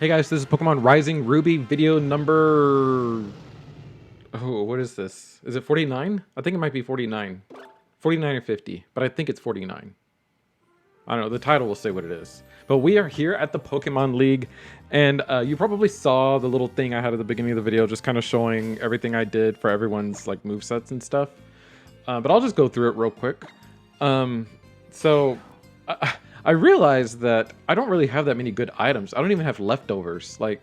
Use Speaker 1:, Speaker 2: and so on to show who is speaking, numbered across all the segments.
Speaker 1: Hey guys, this is Pokemon Rising Ruby video number... Oh, what is this? Is it 49? I think it might be 49. 49 or 50, but I think it's 49. I don't know, the title will say what it is. But we are here at the Pokemon League, and you probably saw the little thing I had at the beginning of the video, just kind of showing everything I did for everyone's like movesets and stuff. But I'll just go through it real quick. So I realized that I don't really have that many good items. I don't even have leftovers. Like,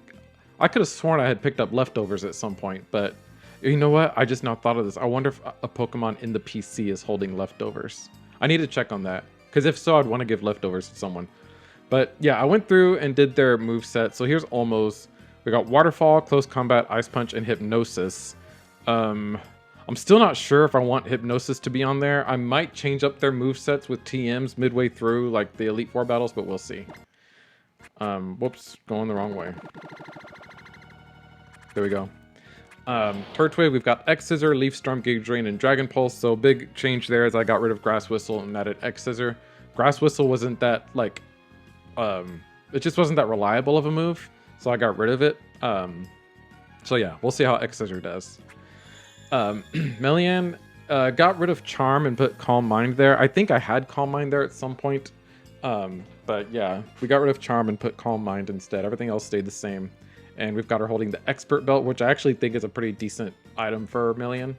Speaker 1: I could have sworn I had picked up leftovers at some point, but you know what? I just now thought of this. I wonder if a Pokemon in the PC is holding leftovers. I need to check on that, because if so, I'd want to give leftovers to someone. But yeah, I went through and did their moveset. So here's Almost. We got Waterfall, Close Combat, Ice Punch, and Hypnosis. I'm still not sure if I want Hypnosis to be on there. I might change up their movesets with TMs midway through, like the Elite Four battles, but we'll see. Whoops, going the wrong way. There we go. Turtwig, we've got X-Scissor, Leaf Storm, Gig Drain, and Dragon Pulse. So big change there as I got rid of Grass Whistle and added X-Scissor. Grass Whistle wasn't that, like, it just wasn't that reliable of a move, so I got rid of it. So yeah, we'll see how X-Scissor does. Melian got rid of Charm and put Calm Mind there. I think I had Calm Mind there at some point. But yeah, we got rid of Charm and put Calm Mind instead. Everything else stayed the same. And we've got her holding the Expert Belt, which I actually think is a pretty decent item for Melian.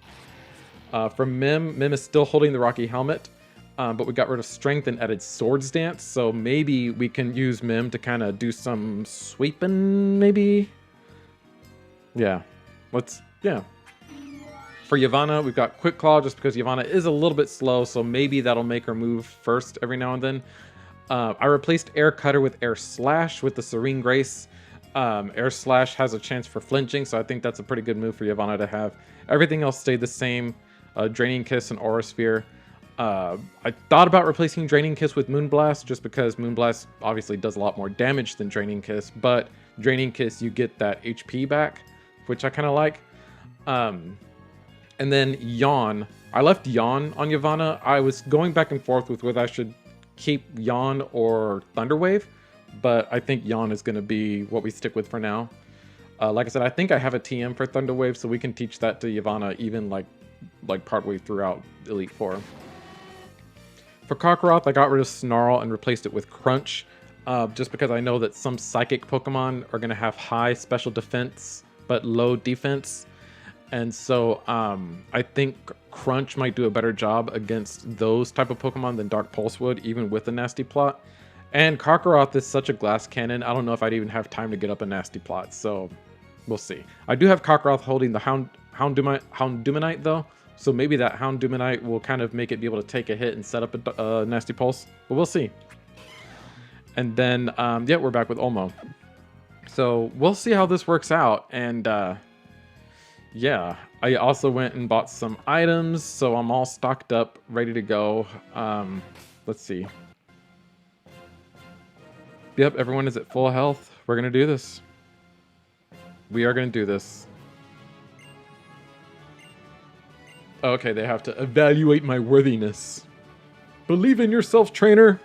Speaker 1: From Mim is still holding the Rocky Helmet. But we got rid of Strength and added Swords Dance. So maybe we can use Mim to kind of do some sweeping, maybe? Yeah. Yeah. For Yavanna, we've got Quick Claw, just because Yavanna is a little bit slow, so maybe that'll make her move first every now and then. I replaced Air Cutter with Air Slash with the Serene Grace. Air Slash has a chance for flinching, so I think that's a pretty good move for Yavanna to have. Everything else stayed the same. Draining Kiss and Aura Sphere. I thought about replacing Draining Kiss with Moonblast, just because Moonblast obviously does a lot more damage than Draining Kiss, but Draining Kiss, you get that HP back, which I kind of like. And then Yawn. I left Yawn on Yavanna. I was going back and forth with whether I should keep Yawn or Thunder Wave, but I think Yawn is going to be what we stick with for now. Like I said, I think I have a TM for Thunder Wave, so we can teach that to Yavanna even like partway throughout Elite Four. For Kakarot, I got rid of Snarl and replaced it with Crunch, just because I know that some Psychic Pokemon are going to have high special defense but low defense. And so I think Crunch might do a better job against those type of Pokemon than Dark Pulse would, even with a Nasty Plot. And Kakarot is such a glass cannon, I don't know if I'd even have time to get up a Nasty Plot, so we'll see. I do have Kakarot holding the Houndoomnite though, so maybe that Houndoomnite will kind of make it be able to take a hit and set up a Nasty Pulse, but we'll see. And then, yeah, we're back with Olmo. So we'll see how this works out, and yeah, I also went and bought some items, so I'm all stocked up, ready to go. Let's see. Yep, everyone is at full health. We're going to do this. We are going to do this. Okay, they have to evaluate my worthiness. Believe in yourself, trainer.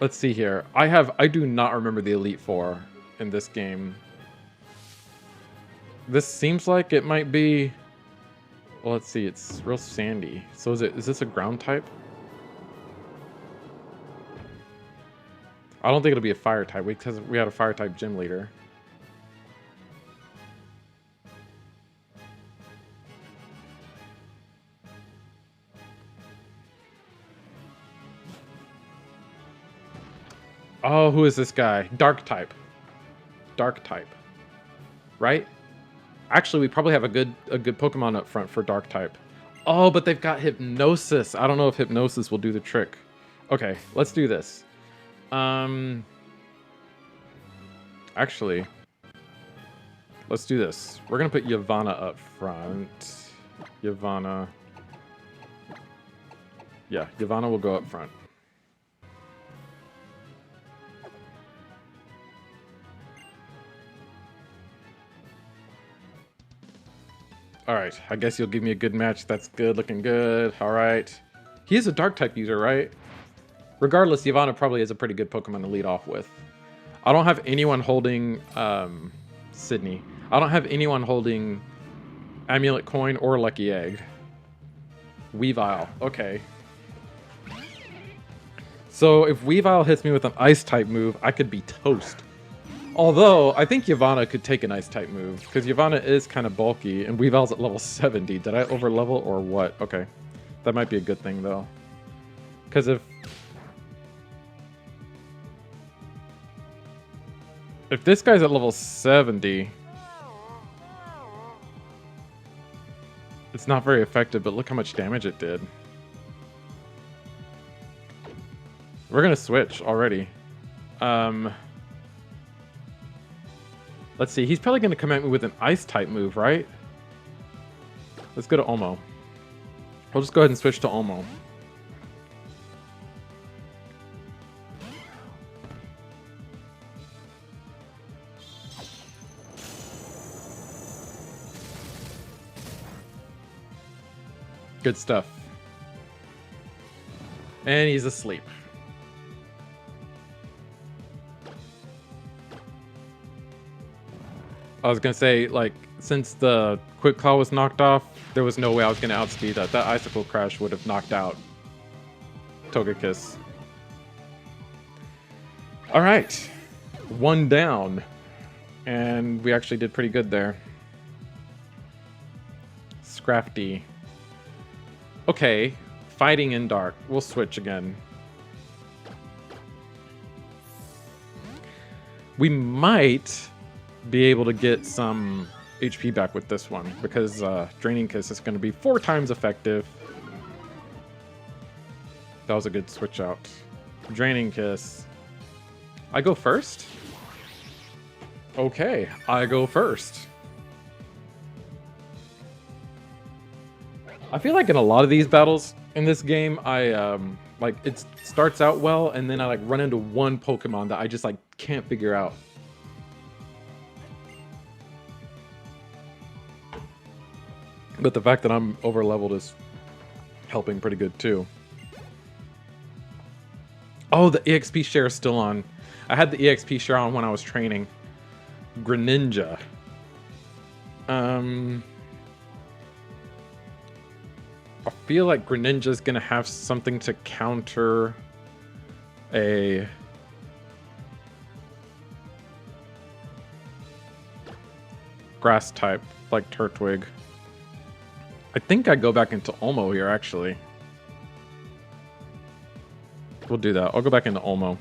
Speaker 1: Let's see here. I do not remember the Elite Four in this game. This seems like it might be... Well, let's see. It's real sandy. So is this a ground type? I don't think it'll be a fire type because we had a fire type gym leader. Oh, who is this guy? Dark type. Dark type. Right? Actually, we probably have a good Pokemon up front for Dark type. Oh, but they've got Hypnosis. I don't know if Hypnosis will do the trick. Okay, let's do this. Actually, let's do this. We're gonna put Yavanna up front. Yavanna. Yeah, Yavanna will go up front. Alright, I guess you'll give me a good match. That's good, looking good. Alright. He is a dark type user, right? Regardless, Yavanna probably is a pretty good Pokemon to lead off with. I don't have anyone holding Sydney. I don't have anyone holding Amulet Coin or Lucky Egg. Weavile, okay. So if Weavile hits me with an Ice type move, I could be toast. Although, I think Yavanna could take an Ice type move, because Yavanna is kind of bulky, and Weavile's at level 70. Did I overlevel or what? Okay. That might be a good thing, though. Because if this guy's at level 70, it's not very effective, but look how much damage it did. We're gonna switch already. Let's see, he's probably gonna come at me with an Ice type move, right? Let's go to Olmo. We'll just go ahead and switch to Olmo. Good stuff. And he's asleep. I was gonna say, like, since the Quick Claw was knocked off, there was no way I was gonna outspeed that. That Icicle Crash would have knocked out Togekiss. Alright. One down. And we actually did pretty good there. Scrafty. Okay. Fighting in Dark. We'll switch again. We might be able to get some HP back with this one, because Draining Kiss is going to be 4 times effective. That was a good switch out. Draining Kiss. I go first? Okay, I go first. I feel like in a lot of these battles in this game, I like, it starts out well, and then I like run into one Pokemon that I just like can't figure out. But the fact that I'm over leveled is helping pretty good too. Oh, the EXP share is still on. I had the EXP share on when I was training. Greninja. I feel like Greninja's gonna have something to counter a grass type like Turtwig. I think I go back into Olmo here, actually. We'll do that. I'll go back into Olmo.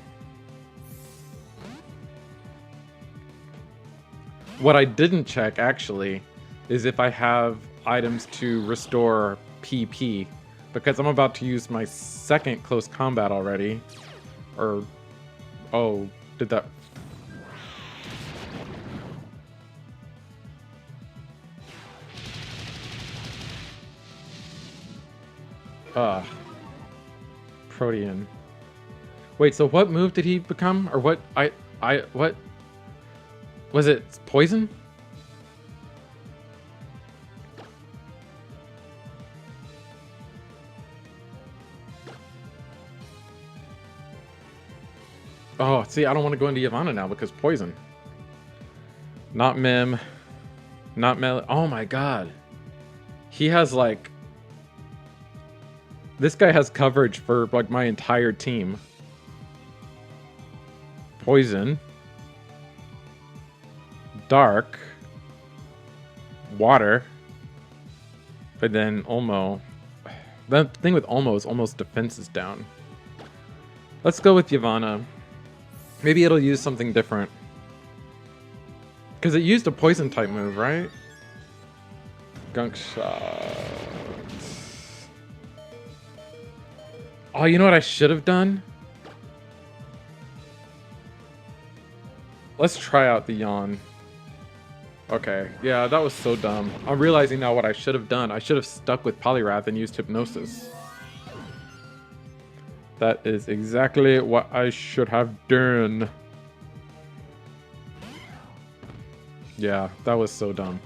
Speaker 1: What I didn't check, actually, is if I have items to restore PP, because I'm about to use my second close combat already. Or, oh, did that... Protean. Wait, so what move did he become? Or what? What? Was it poison? Oh, see, I don't want to go into Yavanna now because poison. Not Mim. Not Mel. Oh my god. He has like... This guy has coverage for like my entire team. Poison. Dark. Water. But then Olmo. The thing with Olmo is almost defense is down. Let's go with Yavanna. Maybe it'll use something different. Because it used a poison type move, right? Gunk Shot. Oh, you know what I should have done? Let's try out the Yawn. Okay, yeah, that was so dumb. I'm realizing now what I should have done. I should have stuck with Poliwrath and used Hypnosis. That is exactly what I should have done. Yeah, that was so dumb.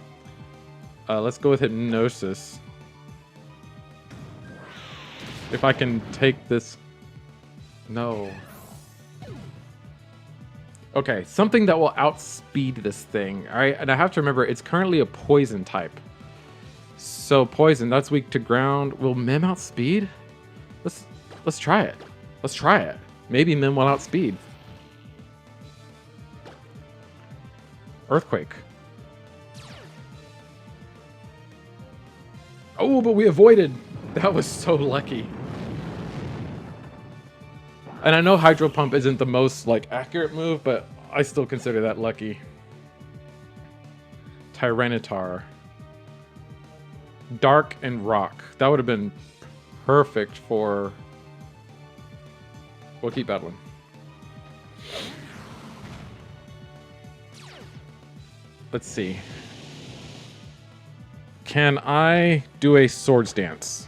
Speaker 1: Let's go with Hypnosis. If I can take this... No. Okay, something that will outspeed this thing. Alright, and I have to remember, it's currently a poison type. So poison, that's weak to ground. Will Mim outspeed? Let's try it. Let's try it. Maybe Mim will outspeed. Earthquake. Oh, but we avoided. That was so lucky. And I know Hydro Pump isn't the most like accurate move, but I still consider that lucky. Tyranitar. Dark and Rock. That would have been perfect for... We'll keep battling. Let's see. Can I do a Swords Dance?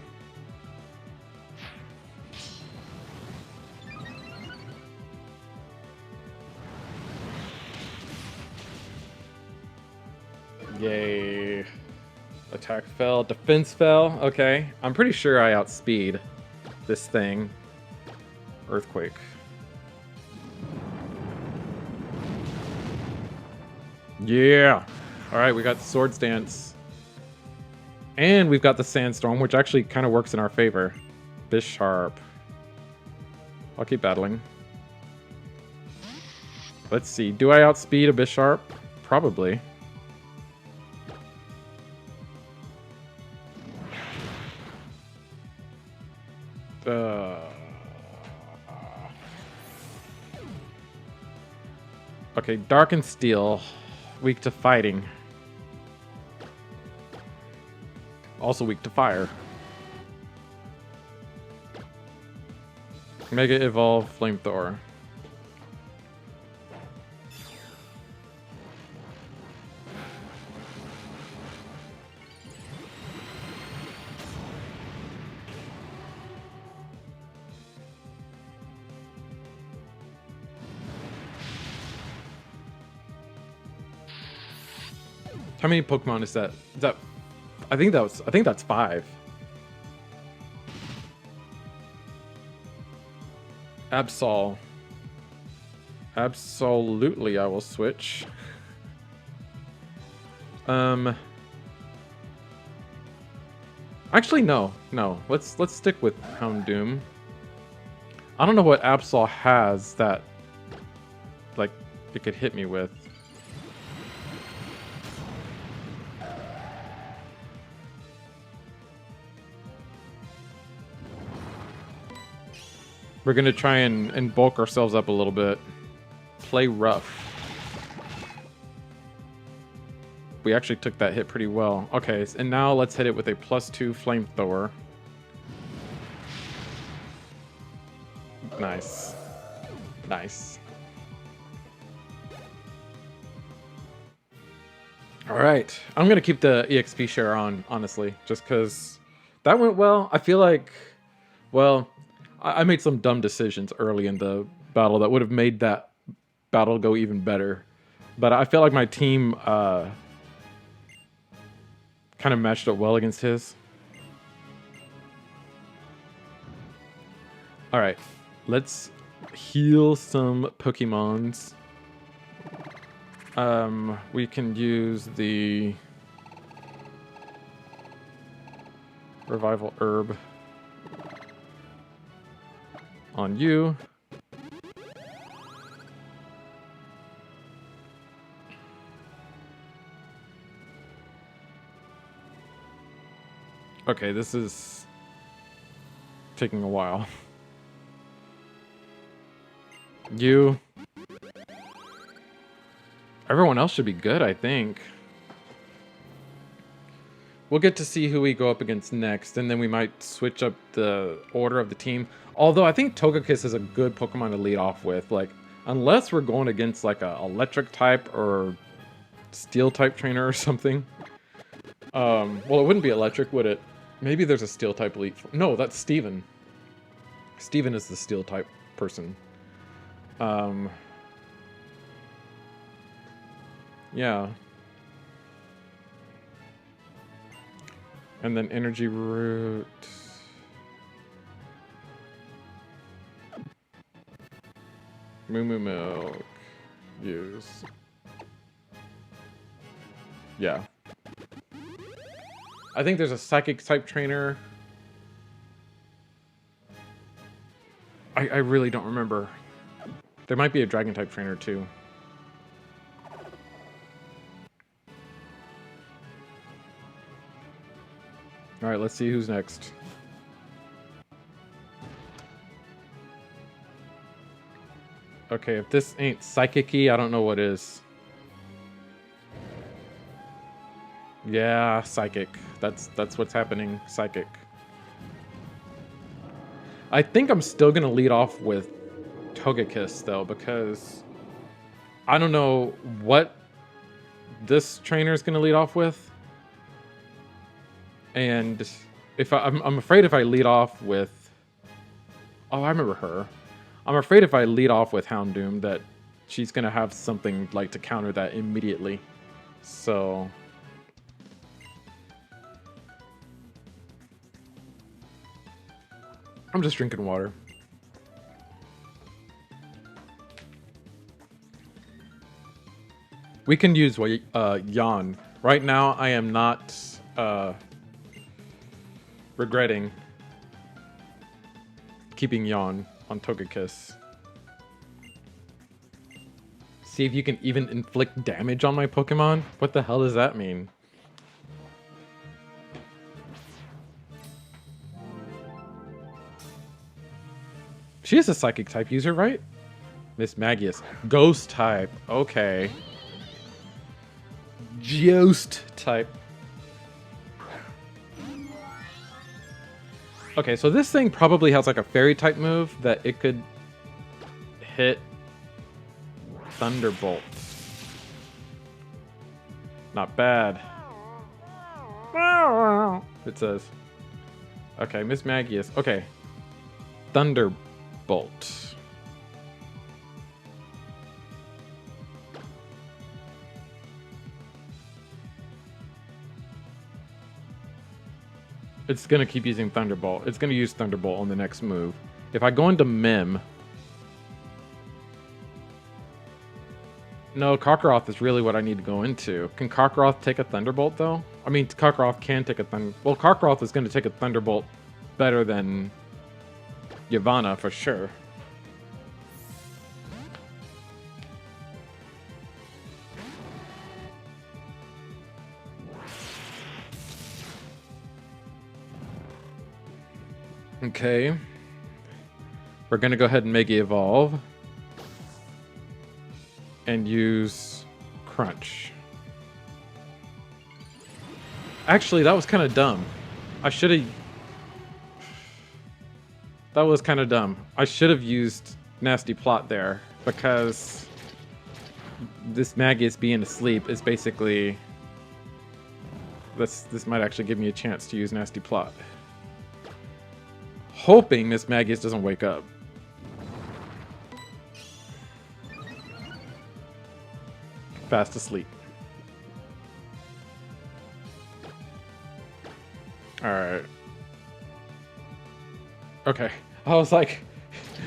Speaker 1: Yay. Attack fell, defense fell. Okay. I'm pretty sure I outspeed this thing. Earthquake. Yeah. Alright, we got the Swords Dance. And we've got the Sandstorm, which actually kind of works in our favor. Bisharp. I'll keep battling. Let's see. Do I outspeed a Bisharp? Probably. Okay, Dark and Steel. Weak to fighting. Also weak to fire. Mega Evolve Flamethrower. How many Pokemon is that? Is that... I think that's 5. Absol. Absolutely, I will switch. Actually, no. Let's stick with Houndoom. I don't know what Absol has that, like, it could hit me with. We're gonna try and bulk ourselves up a little bit. Play rough. We actually took that hit pretty well. Okay, and now let's hit it with a +2 Flamethrower. Nice. Nice. Alright. I'm gonna keep the EXP share on, honestly. Just because that went well. I feel like... Well... I made some dumb decisions early in the battle that would have made that battle go even better. But I feel like my team kind of matched up well against his. Alright, let's heal some Pokemons. We can use the Revival Herb on you. Okay, this is taking a while. You. Everyone else should be good, I think. We'll get to see who we go up against next, and then we might switch up the order of the team. Although I think Togekiss is a good Pokemon to lead off with. Like, unless we're going against like a electric type or steel type trainer or something. Well, it wouldn't be electric, would it? Maybe there's a steel type elite. No, that's Steven. Steven is the steel type person. Yeah. And then energy root. Moo Moo Milk. Use. Yeah. I think there's a psychic type trainer. I really don't remember. There might be a dragon type trainer too. Alright, let's see who's next. Okay, if this ain't psychic-y, I don't know what is. Yeah, psychic. That's what's happening. Psychic. I think I'm still gonna lead off with Togekiss though, because I don't know what this trainer is gonna lead off with, and if I'm afraid if I lead off with, oh, I remember her. I'm afraid if I lead off with Houndoom that she's gonna have something like to counter that immediately. So I'm just drinking water. We can use Yawn. Right now, I am not regretting keeping Yawn on Togekiss. See if you can even inflict damage on my Pokemon? What the hell does that mean? She is a Psychic type user, right? Miss Magius. Ghost type. Okay. Joust type. Okay, so this thing probably has like a fairy type move that it could hit Thunderbolt. Not bad. It says. Okay, Miss Magius. Okay. Thunderbolt. It's gonna keep using Thunderbolt. It's gonna use Thunderbolt on the next move. If I go into Mim... No, Kakarot is really what I need to go into. Can Kakarot take a Thunderbolt, though? I mean, Kakarot can take a Thunderbolt. Well, Kakarot is gonna take a Thunderbolt better than Yavanna, for sure. Okay. We're gonna go ahead and Mega Evolve. And use Crunch. Actually, that was kind of dumb. I should have... That was kind of dumb. I should have used Nasty Plot there, because this Magius being asleep is basically... This might actually give me a chance to use Nasty Plot. Hoping Miss Magius doesn't wake up. Fast asleep. Alright. Okay. I was like,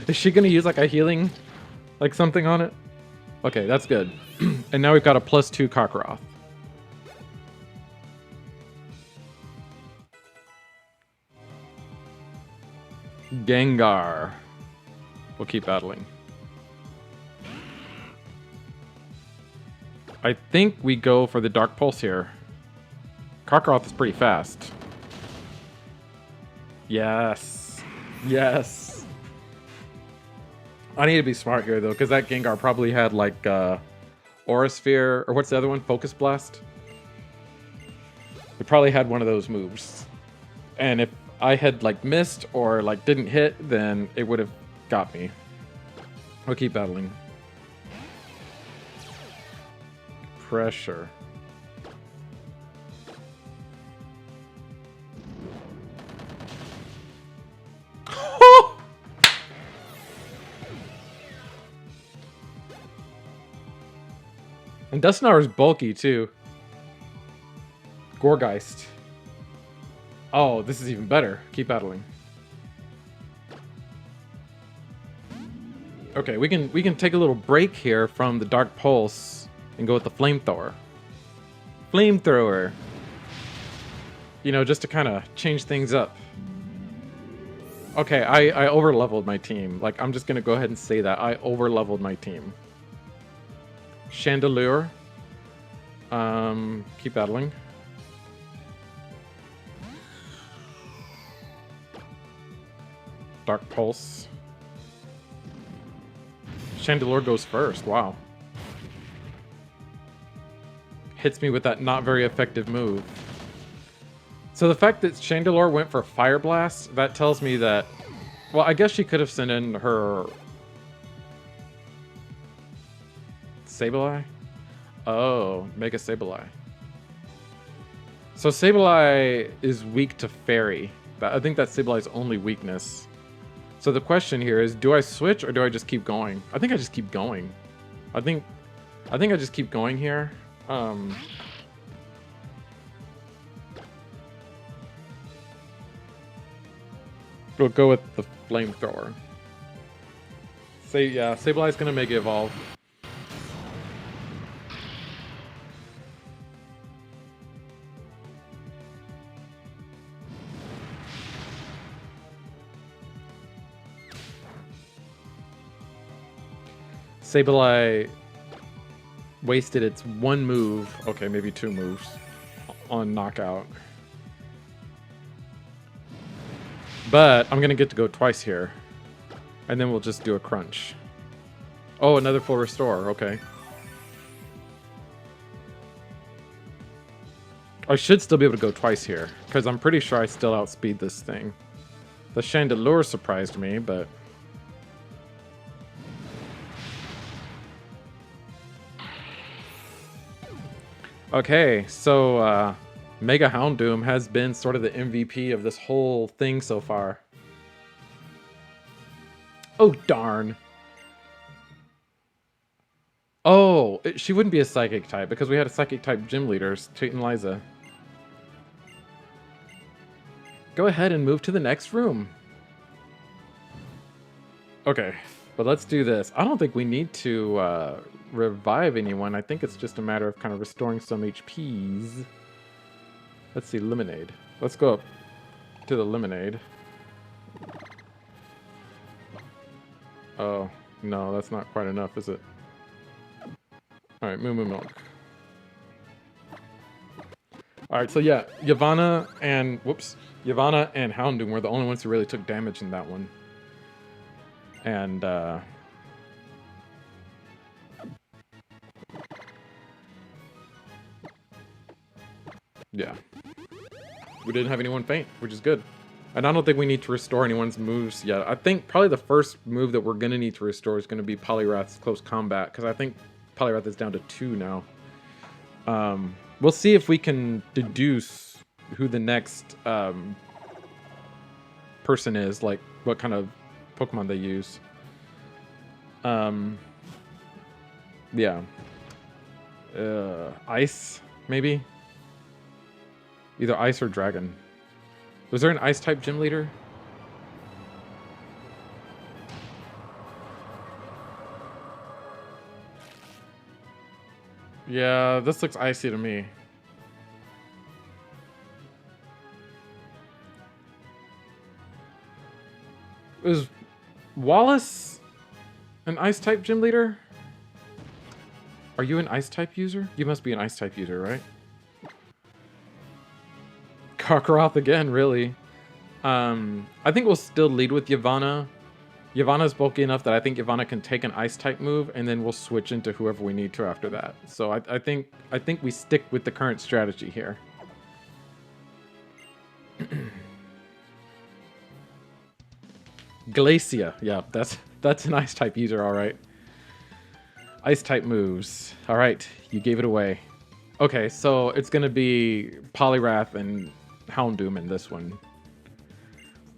Speaker 1: is she gonna use like a healing, like something on it? Okay, that's good. And now we've got a +2 Kakarot. Gengar. We'll keep battling. I think we go for the Dark Pulse here. Kakarot is pretty fast. Yes. Yes. I need to be smart here, though, because that Gengar probably had, like, Aura Sphere, or what's the other one? Focus Blast? It probably had one of those moves. And if I had, like, missed or, like, didn't hit, then it would have got me. We'll keep battling. Pressure. And Dusknoir is bulky too. Gorgeist. Oh, this is even better. Keep battling. Okay, we can take a little break here from the Dark Pulse and go with the Flamethrower. Flamethrower. You know, just to kind of change things up. Okay, I over-leveled my team. Like, I'm just gonna go ahead and say that. I over-leveled my team. Chandelier. Keep battling. Dark Pulse. Chandelier goes first. Wow. Hits me with that not very effective move. So the fact that Chandelier went for Fire Blast, that tells me that... Well, I guess she could have sent in her... Sableye? Oh, Mega Sableye. So Sableye is weak to Fairy. I think that's Sableye's only weakness. So the question here is, do I switch or do I just keep going? I think I just keep going. I think I just keep going here. We'll go with the Flamethrower. Yeah, Sableye's gonna Mega Evolve. Sableye wasted its one move, okay, maybe two moves, on Knockout. But I'm gonna get to go twice here. And then we'll just do a crunch. Oh, another full restore, okay. I should still be able to go twice here, because I'm pretty sure I still outspeed this thing. The Chandelier surprised me, but... Okay, so Mega Houndoom has been sort of the MVP of this whole thing so far. Oh, darn. Oh, she wouldn't be a Psychic type because we had a Psychic type gym leaders, Tate and Liza. Go ahead and move to the next room. Okay, but let's do this. I don't think we need to revive anyone. I think it's just a matter of kind of restoring some HPs. Let's see, Lemonade. Let's go up to the Lemonade. Oh, no, that's not quite enough, is it? Alright, Moo Moo Milk. Alright, so yeah, Yavanna and Houndoom were the only ones who really took damage in that one. And, yeah. We didn't have anyone faint, which is good. And I don't think we need to restore anyone's moves yet. I think probably the first move that we're going to need to restore is going to be Poliwrath's Close Combat, because I think Poliwrath is down to 2 now. We'll see if we can deduce who the next person is, like what kind of Pokemon they use. Yeah. Ice, maybe? Either Ice or Dragon. Was there an Ice-type gym leader? Yeah, this looks icy to me. Is Wallace an Ice-type gym leader? Are you an Ice-type user? You must be an Ice-type user, right? Karkaroth again, really. I think we'll still lead with Yavanna. Yavanna's bulky enough that I think Yavanna can take an Ice-type move, and then we'll switch into whoever we need to after that. So I think we stick with the current strategy here. Glacia, yeah, that's an Ice-type user, all right. Ice-type moves. All right, you gave it away. Okay, so it's gonna be Poliwrath and Houndoom in this one.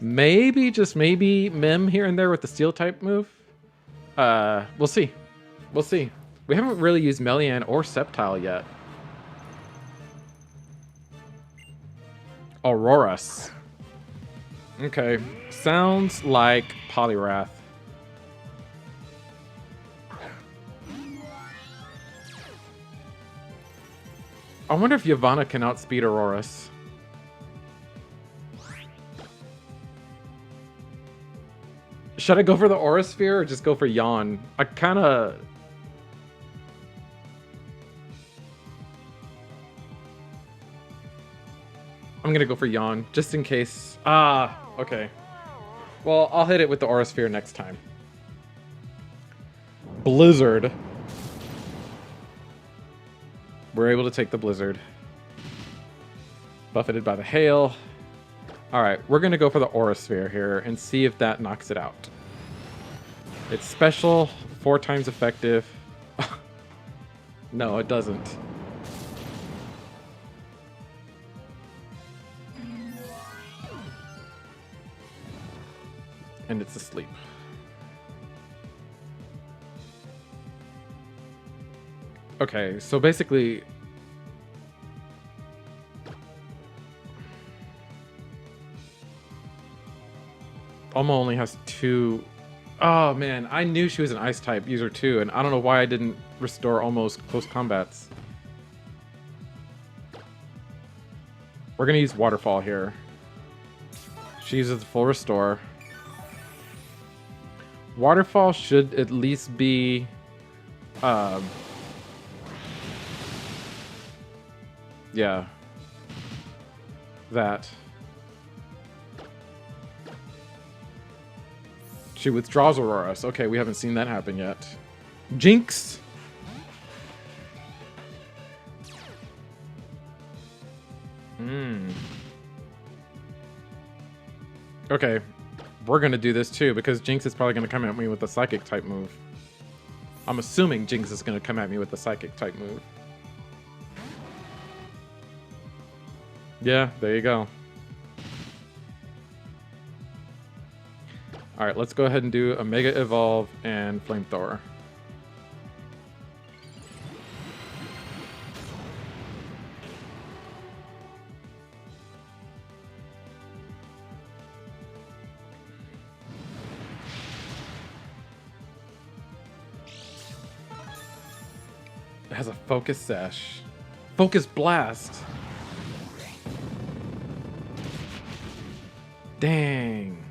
Speaker 1: Maybe, just maybe, Mim here and there with the Steel-type move. We'll see. We'll see. We haven't really used Melian or Sceptile yet. Auroras. Okay. Sounds like Poliwrath. I wonder if Yavanna can outspeed Auroras. Should I go for the Aura Sphere or just go for Yawn? I kinda... I'm gonna go for Yawn, just in case. Ah, okay. Well, I'll hit it with the Aura Sphere next time. Blizzard. We're able to take the Blizzard. Buffeted by the Hail. Alright, we're gonna go for the Aura Sphere here and see if that knocks it out. It's special, 4 times effective. No, it doesn't. And it's asleep. Okay, so basically... Alma only has 2... Oh man, I knew she was an ice type user too, and I don't know why I didn't restore almost close combats. We're gonna use Waterfall here. She uses the full restore. Waterfall should at least be yeah. That. She withdraws Auroras. Okay, we haven't seen that happen yet. Jinx! Okay, we're gonna do this too, because Jinx is probably gonna come at me with a Psychic type move. I'm assuming Jinx is gonna come at me with a Psychic type move. Yeah, there you go. Alright, let's go ahead and do a Mega Evolve and Flamethrower. It has a Focus Sash. Focus Blast! Dang.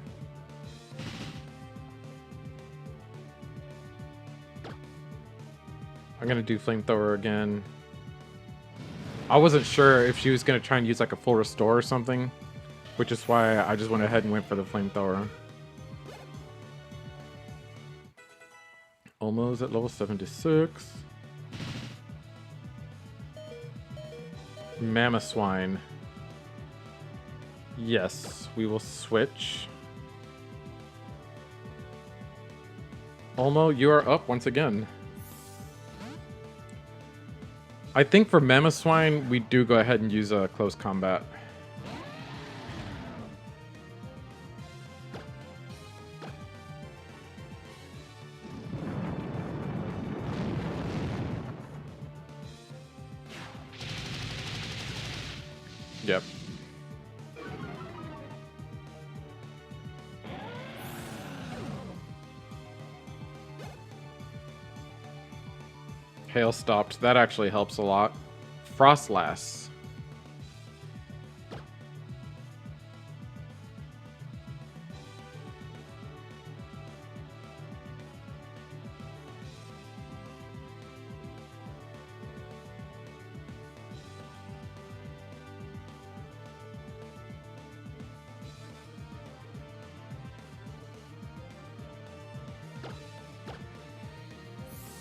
Speaker 1: I'm gonna do Flamethrower again. I wasn't sure if she was gonna try and use like a full restore or something, which is why I just went ahead and went for the Flamethrower. Almost at level 76. Mamoswine. Yes, we will switch. Olmo, you are up once again. I think for Mamoswine, we do go ahead and use a close combat. Yep. Hail stopped. That actually helps a lot. Frostlass.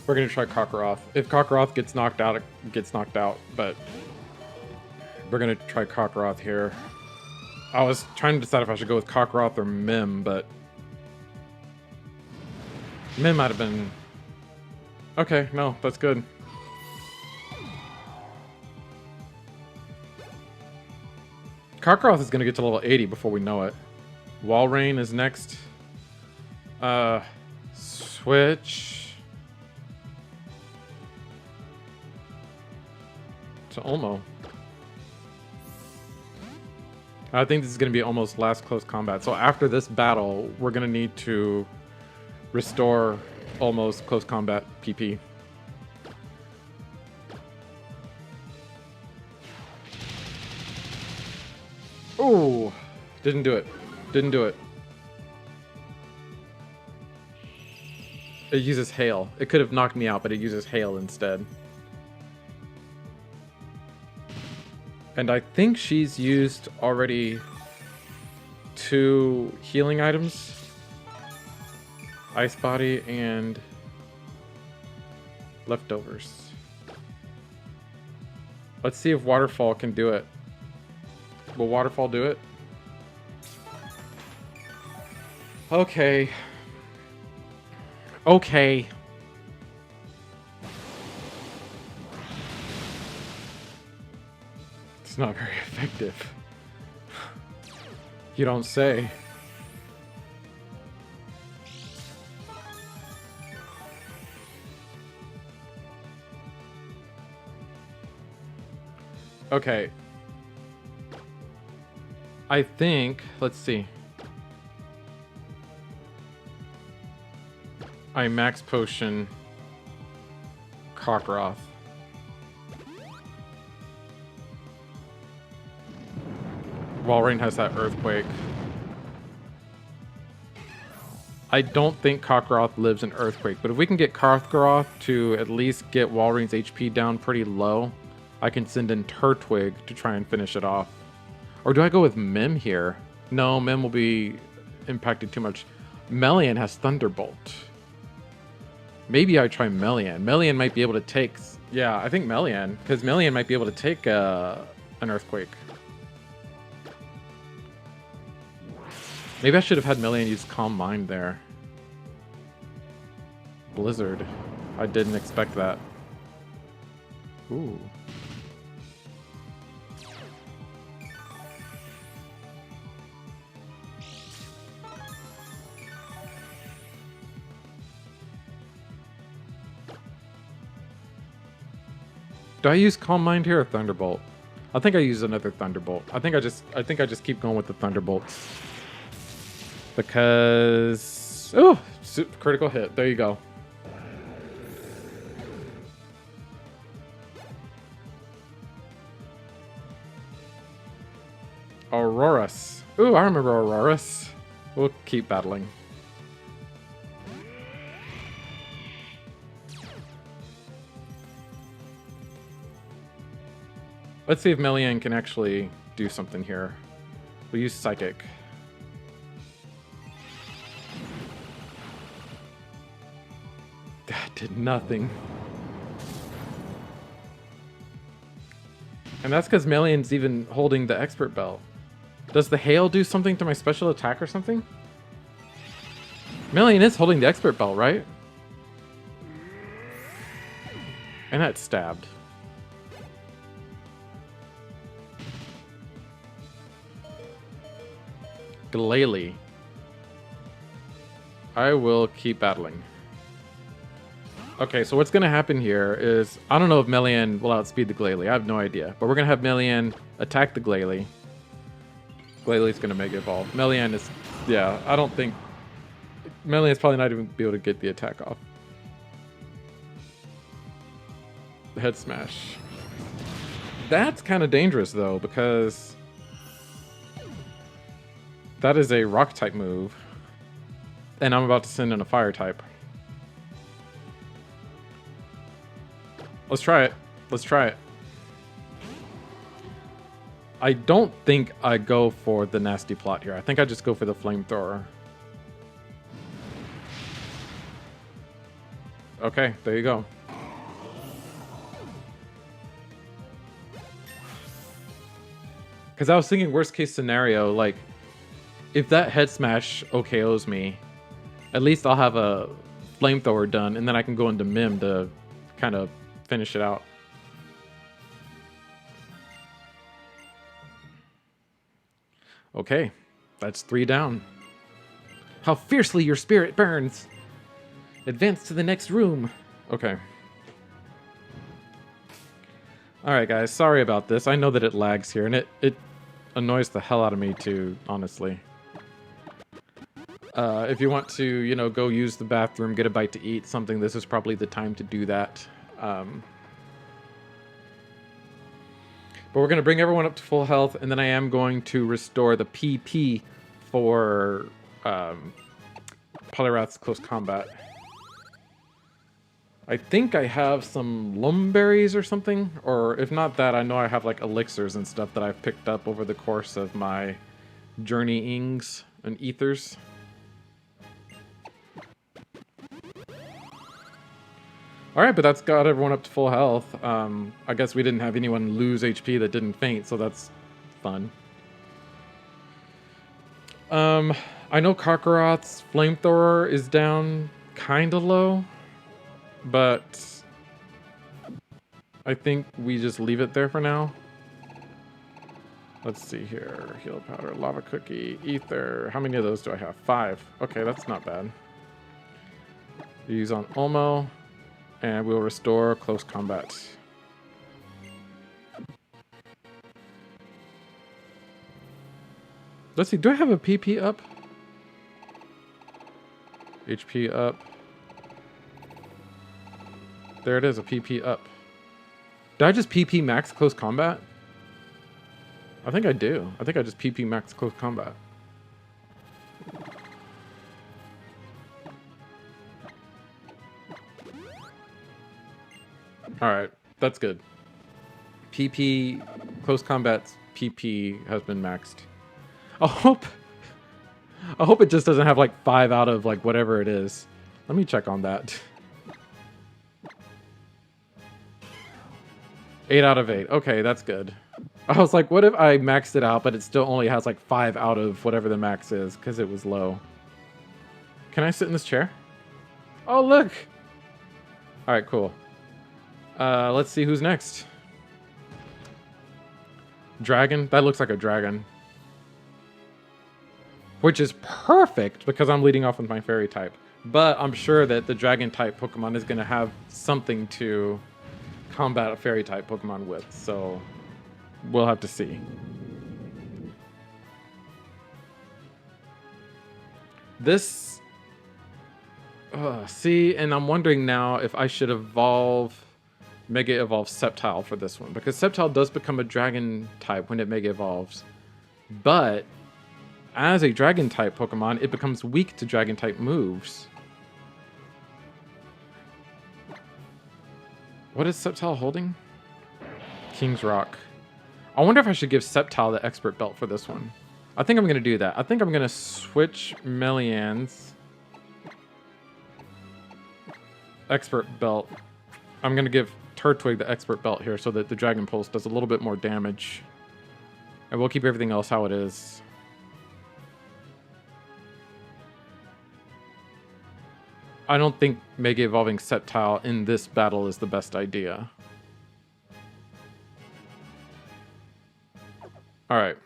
Speaker 1: We're gonna try Kakarot. If Kakarot gets knocked out, it gets knocked out, but we're gonna try Kakarot here. I was trying to decide if I should go with Kakarot or Mim, but Mim might have been... Okay, no, that's good. Kakarot is gonna get to level 80 before we know it. Walrein is next. Switch to Olmo. I think this is going to be almost last close combat. So after this battle, we're going to need to restore almost close combat PP. Oh, didn't do it. Didn't do it. It uses hail. It could have knocked me out, but it uses hail instead. And I think she's used already 2 healing items. Ice Body and Leftovers. Let's see if Waterfall can do it. Will Waterfall do it? Okay. Okay. It's not very effective. You don't say. Okay. I think, let's see. I max potion Cockroth. Walrein has that Earthquake. I don't think Cockroth lives in Earthquake, but if we can get Karthgroth to at least get Walrein's HP down pretty low, I can send in Turtwig to try and finish it off. Or do I go with Mim here? No, Mim will be impacted too much. Melian has Thunderbolt. Maybe I try Melian. Melian might be able to take... Yeah, I think Melian, because Melian might be able to take an Earthquake. Maybe I should have had Melian use Calm Mind there. Blizzard. I didn't expect that. Ooh. Do I use Calm Mind here or Thunderbolt? I think I use another Thunderbolt. I think I just keep going with the Thunderbolts. Because... Oh! Critical hit. There you go. Aurorus. Ooh, I remember Aurorus. We'll keep battling. Let's see if Melian can actually do something here. We'll use Psychic. That did nothing. And that's because Melian's even holding the Expert Belt. Does the Hail do something to my special attack or something? Melian is holding the Expert Belt, right? And that's stabbed. Glalie. I will keep battling. Okay, so what's going to happen here is... I don't know if Melian will outspeed the Glalie. I have no idea. But we're going to have Melian attack the Glalie. Glalie's going to Mega Evolve. Melian is... Yeah, I don't think... Melian's probably not even be able to get the attack off. Head Smash. That's kind of dangerous, though, because... That is a Rock type move. And I'm about to send in a Fire type. Let's try it. Let's try it. I don't think I go for the Nasty Plot here. I think I just go for the Flamethrower. Okay, there you go. Because I was thinking worst case scenario, like, if that Head Smash OKOs me, at least I'll have a Flamethrower done, and then I can go into Mim to kind of finish it out. Okay, that's 3 down. How fiercely your spirit burns! Advance to the next room. Okay. Alright guys, sorry about this. I know that it lags here, and annoys the hell out of me too, honestly. If you want to, you know, go use the bathroom, get a bite to eat, something, this is probably the time to do that. But we're going to bring everyone up to full health, and then I am going to restore the PP for Polyrath's close combat. I think I have some lumberries or something, or if not that, I know I have like elixirs and stuff that I've picked up over the course of my journeyings and ethers. Alright, but that's got everyone up to full health. I guess we didn't have anyone lose HP that didn't faint, so that's fun. I know Karkaroth's flamethrower is down kinda low, but I think we just leave it there for now. Let's see here. Heal powder, lava cookie, ether. How many of those do I have? 5. Okay, that's not bad. Use on Olmo. And we'll restore close combat. Let's see, do I have a PP up? HP up. There it is, a PP up. Did I just PP max close combat? I think I do. I think I just PP max close combat. Alright, that's good. PP, close combat's PP has been maxed. I hope it just doesn't have like 5 out of like whatever it is. Let me check on that. 8 out of 8. Okay, that's good. I was like, what if I maxed it out, but it still only has like 5 out of whatever the max is, because it was low. Can I sit in this chair? Oh, look! Alright, cool. Let's see who's next. Dragon? That looks like a dragon. Which is perfect, because I'm leading off with my fairy type. But I'm sure that the dragon type Pokemon is going to have something to combat a fairy type Pokemon with, so we'll have to see. This... see, and I'm wondering now if I should Mega Evolve Sceptile for this one, because Sceptile does become a dragon type when it Mega Evolves. But as a dragon type Pokemon, it becomes weak to dragon type moves. What is Sceptile holding? King's Rock. I wonder if I should give Sceptile the expert belt for this one. I think I'm going to do that. I think I'm going to switch Melian's expert belt. I'm going to give Turtwig the expert belt here so that the Dragon Pulse does a little bit more damage. And we'll keep everything else how it is. I don't think Mega Evolving Sceptile in this battle is the best idea. Alright.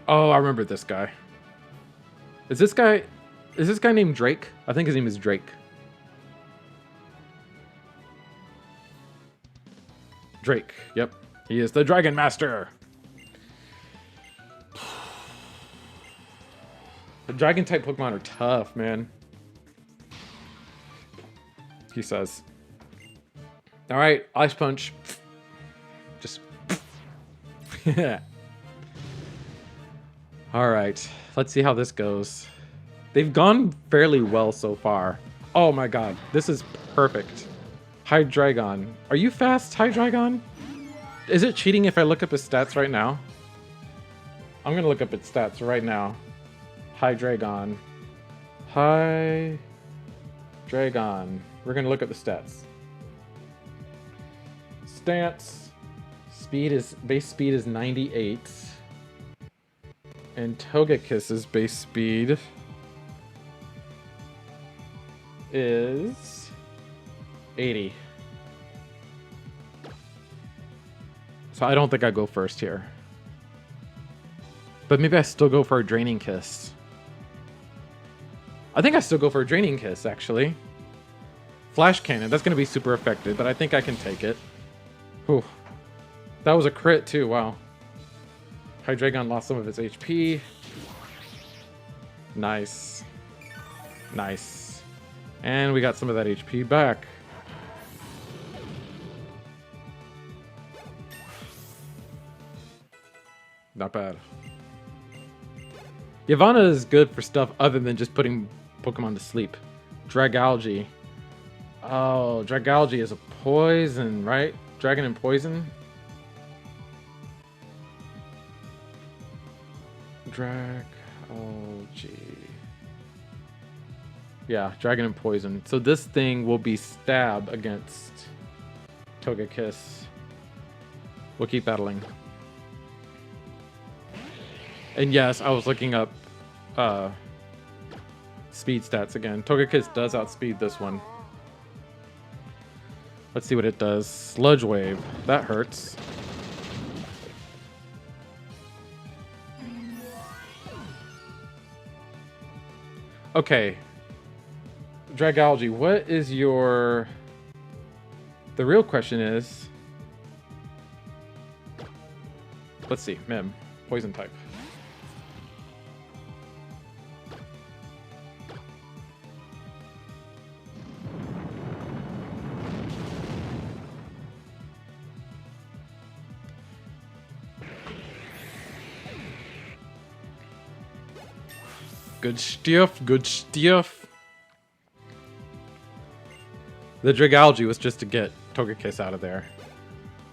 Speaker 1: Oh, I remember this guy. Is this guy named Drake? I think his name is Drake. Drake, yep. He is the Dragon Master. The dragon type Pokemon are tough, man. He says. Alright, Ice Punch. Just. Yeah. Alright, let's see how this goes. They've gone fairly well so far. Oh my god, this is perfect. Hydreigon. Are you fast, Hydreigon? Is it cheating if I look up his stats right now? I'm gonna look up its stats right now. Hydreigon. Hydreigon. We're gonna look at the stats. Stance. Base speed is 98. And Togekiss's base speed is 80. So I don't think I go first here. But maybe I still go for a Draining Kiss. I think I still go for a Draining Kiss, actually. Flash Cannon, that's going to be super effective, but I think I can take it. Whew. That was a crit too, wow. Hydreigon lost some of its HP. Nice. Nice. And we got some of that HP back. Not bad. Yavanna is good for stuff other than just putting Pokemon to sleep. Dragalge. Oh, Dragalge is a poison, right? Dragon and poison? Dragalge. Yeah, dragon and poison. So this thing will be stab against Togekiss. We'll keep battling. And yes, I was looking up speed stats again. Togekiss does outspeed this one. Let's see what it does. Sludge Wave. That hurts. Okay. Dragalge, what is your... The real question is... Let's see. Mim. Poison type. Good stuff, good stuff. The Dragalge was just to get Togekiss out of there.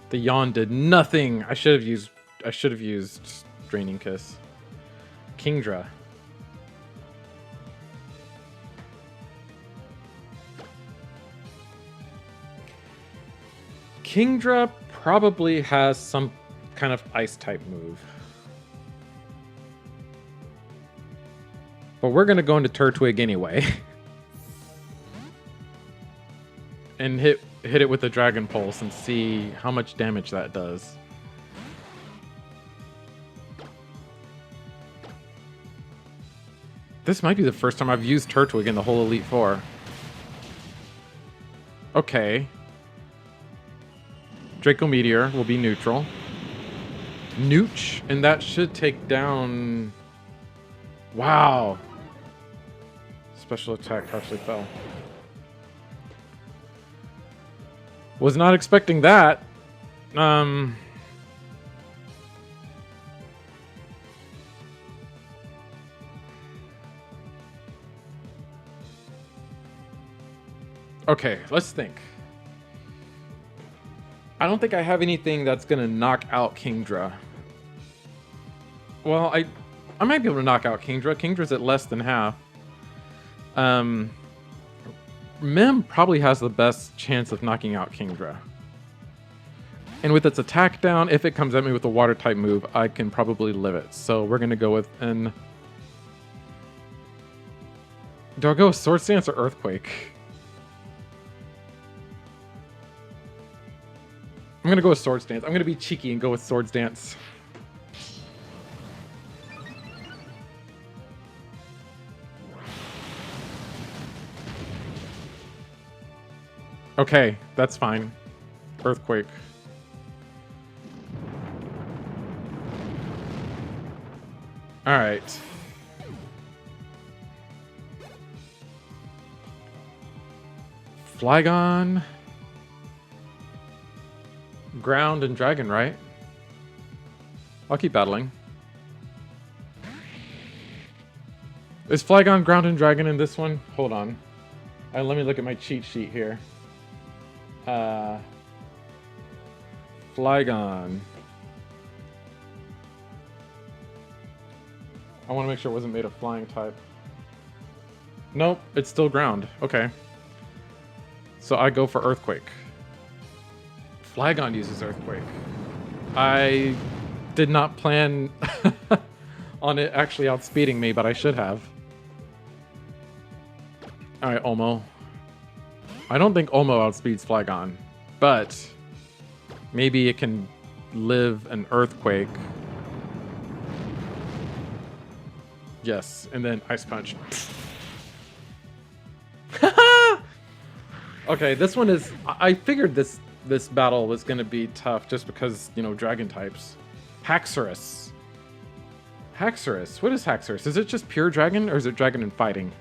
Speaker 1: The Yawn did nothing. I should have used Draining Kiss. Kingdra. Kingdra probably has some kind of ice type move. But we're gonna go into Turtwig anyway. And hit it with the Dragon Pulse and see how much damage that does. This might be the first time I've used Turtwig in the whole Elite Four. Okay. Draco Meteor will be neutral. Nooch, and that should take down... Wow. Special attack partially fell. Was not expecting that. Okay, let's think. I don't think I have anything that's gonna knock out Kingdra. Well, I might be able to knock out Kingdra. Kingdra's at less than half. Mim probably has the best chance of knocking out Kingdra. And with its attack down, if it comes at me with a water type move, I can probably live it. So we're gonna go with an... Do I go with Swords Dance or Earthquake? I'm gonna go with Swords Dance. I'm gonna be cheeky and go with Swords Dance. Okay, that's fine. Earthquake. Alright. Flygon. Ground and Dragon, right? I'll keep battling. Is Flygon, Ground, and Dragon in this one? Hold on. Let me look at my cheat sheet here. Flygon. I want to make sure it wasn't made of flying type. Nope, it's still ground. Okay. So I go for Earthquake. Flygon uses Earthquake. I did not plan on it actually outspeeding me, but I should have. Alright, Olmo. I don't think Olmo outspeeds Flygon, but maybe it can live an Earthquake. Yes, and then Ice Punch. Okay, this one is... I figured this battle was going to be tough just because, you know, dragon types. Haxorus. Haxorus. What is Haxorus? Is it just pure dragon or is it dragon and fighting?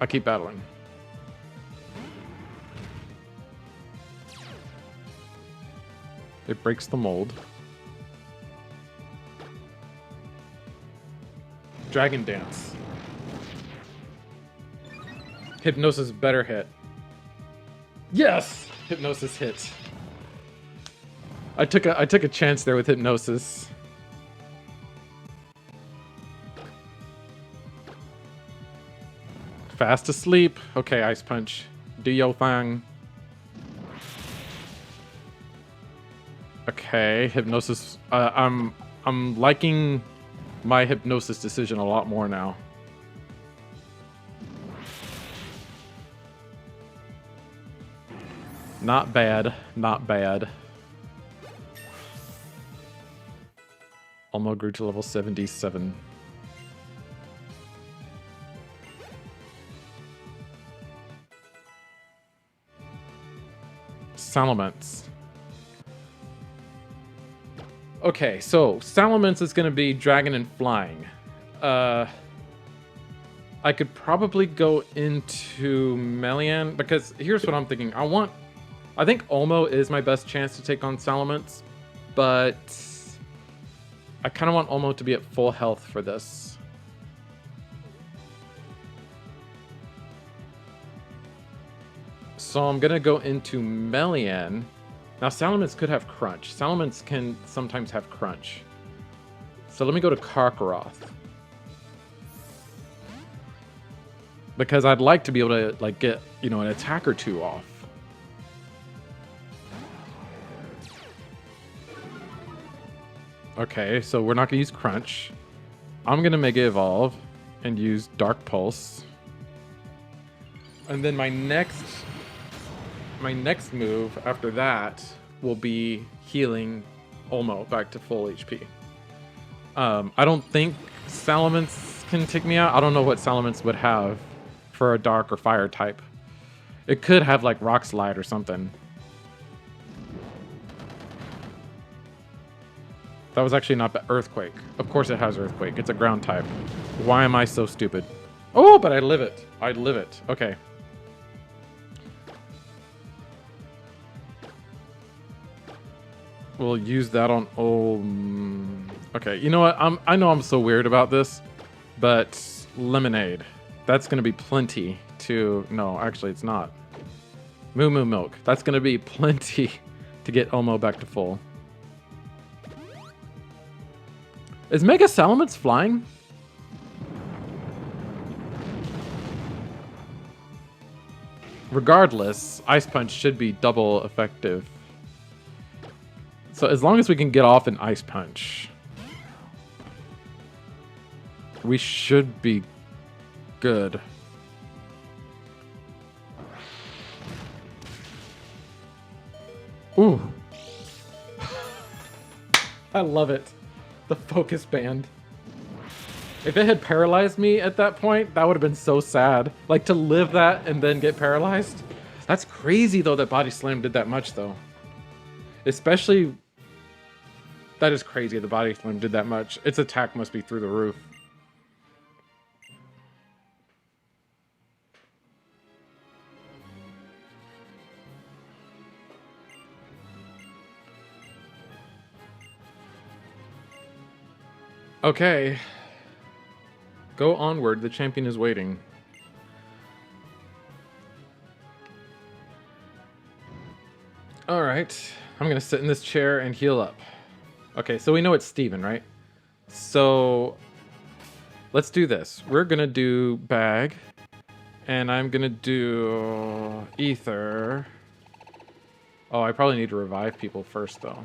Speaker 1: I keep battling. It breaks the mold. Dragon Dance. Hypnosis better hit. Yes! Hypnosis hit. I took a chance there with Hypnosis. Fast asleep. Okay, Ice Punch. Do yo thing. Okay, Hypnosis. I'm liking my Hypnosis decision a lot more now. Not bad, not bad. Almost grew to level 77. Salamence. Okay, so Salamence is going to be dragon and flying. I could probably go into Melian because here's what I'm thinking. I think Olmo is my best chance to take on Salamence, but I kind of want Olmo to be at full health for this. So I'm going to go into Melian. Now, Salamence could have Crunch. Salamence can sometimes have Crunch. So let me go to Karkaroth. Because I'd like to be able to, like, get, you know, an attack or two off. Okay, so we're not going to use Crunch. I'm going to Mega Evolve and use Dark Pulse. And then my next move after that will be healing Olmo back to full HP. I don't think Salamence can take me out. I don't know what Salamence would have for a dark or fire type. It could have like Rock Slide or something. That was actually not Earthquake. Of course it has Earthquake. It's a ground type. Why am I so stupid? Oh, but I live it. I live it. Okay. We'll use that on... Oh, okay, you know what? I know I'm so weird about this, but Lemonade. That's going to be plenty to... No, actually, it's not. Moo Moo Milk. That's going to be plenty to get Olmo back to full. Is Mega Salamence flying? Regardless, Ice Punch should be double effective. So as long as we can get off an Ice Punch, we should be good. Ooh. I love it. The focus band. If it had paralyzed me at that point, that would have been so sad. Like, to live that and then get paralyzed? That's crazy, though, that Body Slam did that much, though. Especially... That is crazy, the Body Slam did that much. Its attack must be through the roof. Okay. Go onward, the champion is waiting. Alright, I'm gonna sit in this chair and heal up. Okay, so we know it's Steven, right? So, let's do this. We're gonna do Bag, and I'm gonna do Ether. Oh, I probably need to revive people first, though.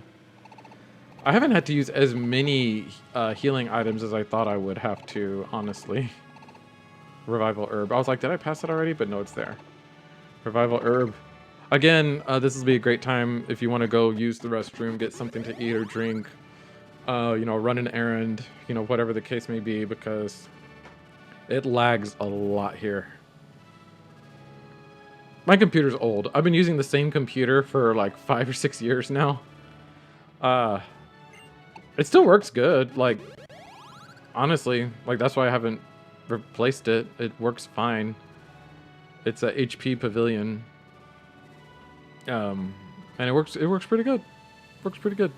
Speaker 1: I haven't had to use as many healing items as I thought I would have to, honestly. Revival Herb. I was like, did I pass it already? But no, it's there. Revival Herb. Again, this will be a great time if you want to go use the restroom, get something to eat or drink, you know, run an errand, you know, whatever the case may be, because It lags a lot here. My computer's old. I've been using the same computer for like 5 or 6 years now. It still works good. Like, honestly, like that's why I haven't replaced it. It works fine. It's a HP Pavilion. And it works pretty good. Works pretty good.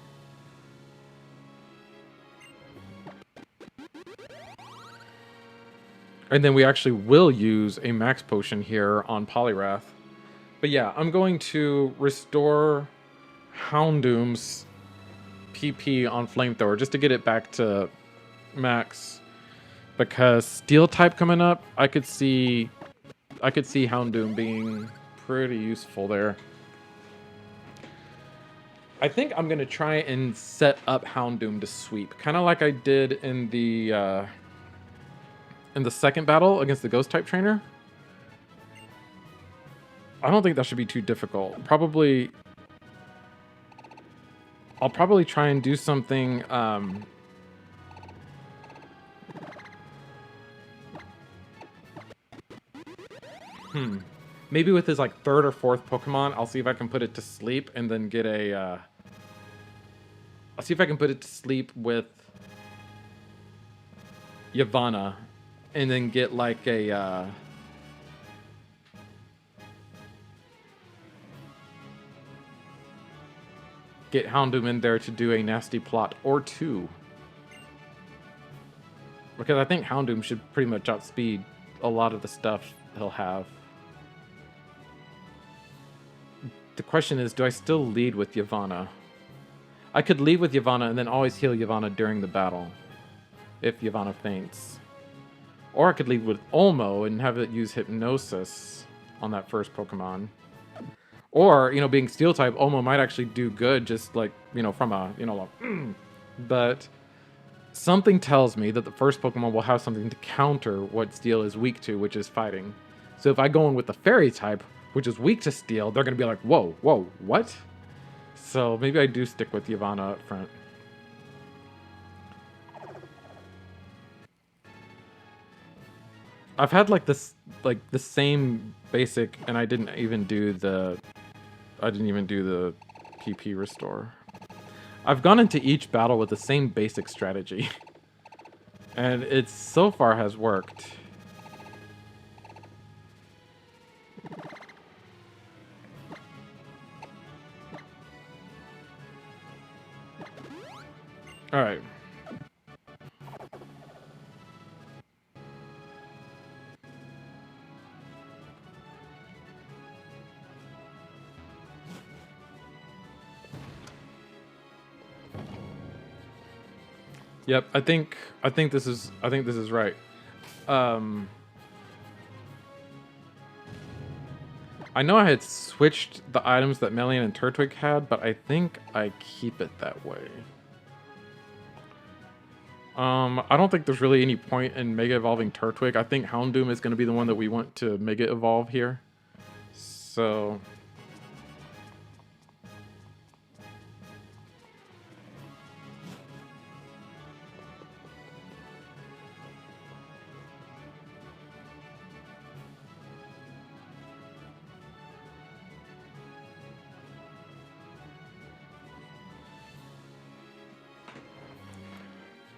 Speaker 1: And then we actually will use a max potion here on Polyrath. But yeah, I'm going to restore Houndoom's PP on Flamethrower just to get it back to max. Because Steel type coming up, I could see Houndoom being pretty useful there. I think I'm gonna try and set up Houndoom to sweep, kind of like I did in the second battle against the Ghost type trainer. I don't think that should be too difficult. I'll probably try and do something. Maybe with his like third or fourth Pokemon, I'll see if I can put it to sleep and then get a. I'll see if I can put it to sleep with Yavanna, and then get like a. Get Houndoom in there to do a nasty plot or two. Because I think Houndoom should pretty much outspeed a lot of the stuff he'll have. The question is, do I still lead with Yavanna? I could lead with Yavanna and then always heal Yavanna during the battle. If Yavanna faints. Or I could lead with Olmo and have it use Hypnosis on that first Pokemon. Or, you know, being Steel type, Olmo might actually do good just like, you know, from a, you know, but something tells me that the first Pokemon will have something to counter what Steel is weak to, which is fighting. So if I go in with the Fairy type, which is weak to Steel, they're going to be like, whoa, what? So maybe I do stick with Yavanna up front. I've had like this, like the same basic, and I didn't even do the PP restore. I've gone into each battle with the same basic strategy. And it so far has worked. Alright. Yep, I think this is right. I know I had switched the items that Melian and Turtwig had, but I think I keep it that way. I don't think there's really any point in Mega Evolving Turtwig. I think Houndoom is going to be the one that we want to Mega Evolve here. So...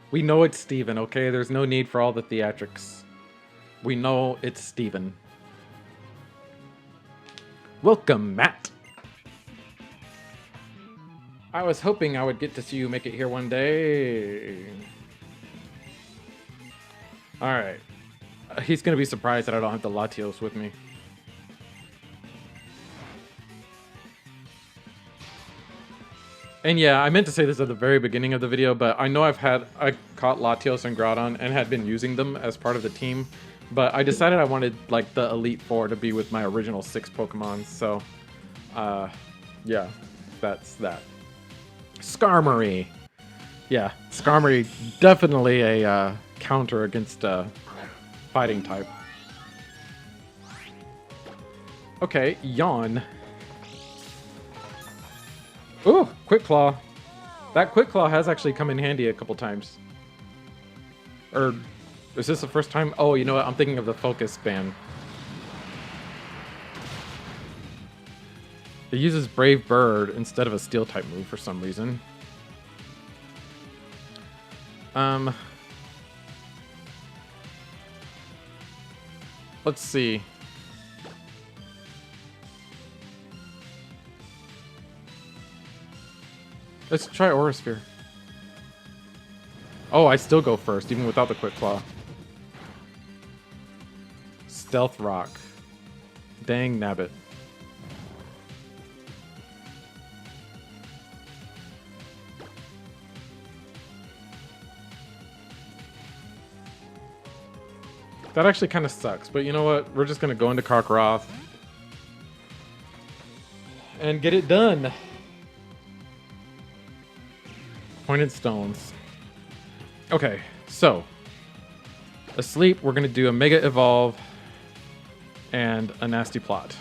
Speaker 1: We know it's Steven, okay? There's no need for all the theatrics. We know it's Steven. Welcome, Matt! I was hoping I would get to see you make it here one day. Alright. He's gonna be surprised that I don't have the Latios with me. And yeah, I meant to say this at the very beginning of the video, but I know I caught Latios and Groudon and had been using them as part of the team, but I decided I wanted like the Elite Four to be with my original 6 Pokemon, so yeah, that's that. Skarmory! Yeah, Skarmory, definitely a counter against fighting type. Okay, Yawn. Ooh, Quick Claw. That Quick Claw has actually come in handy a couple times. Or Is this the first time? Oh, you know what? I'm thinking of the focus band. It uses Brave Bird instead of a steel type move for some reason. Let's see. Let's try Aura Sphere. Oh, I still go first, even without the Quick Claw. Stealth Rock. Dang nabbit. That actually kind of sucks, but you know what? We're just going to go into Karkaroth and get it done. Pointed Stones. Okay, so Asleep, we're going to do a Mega Evolve and a Nasty Plot.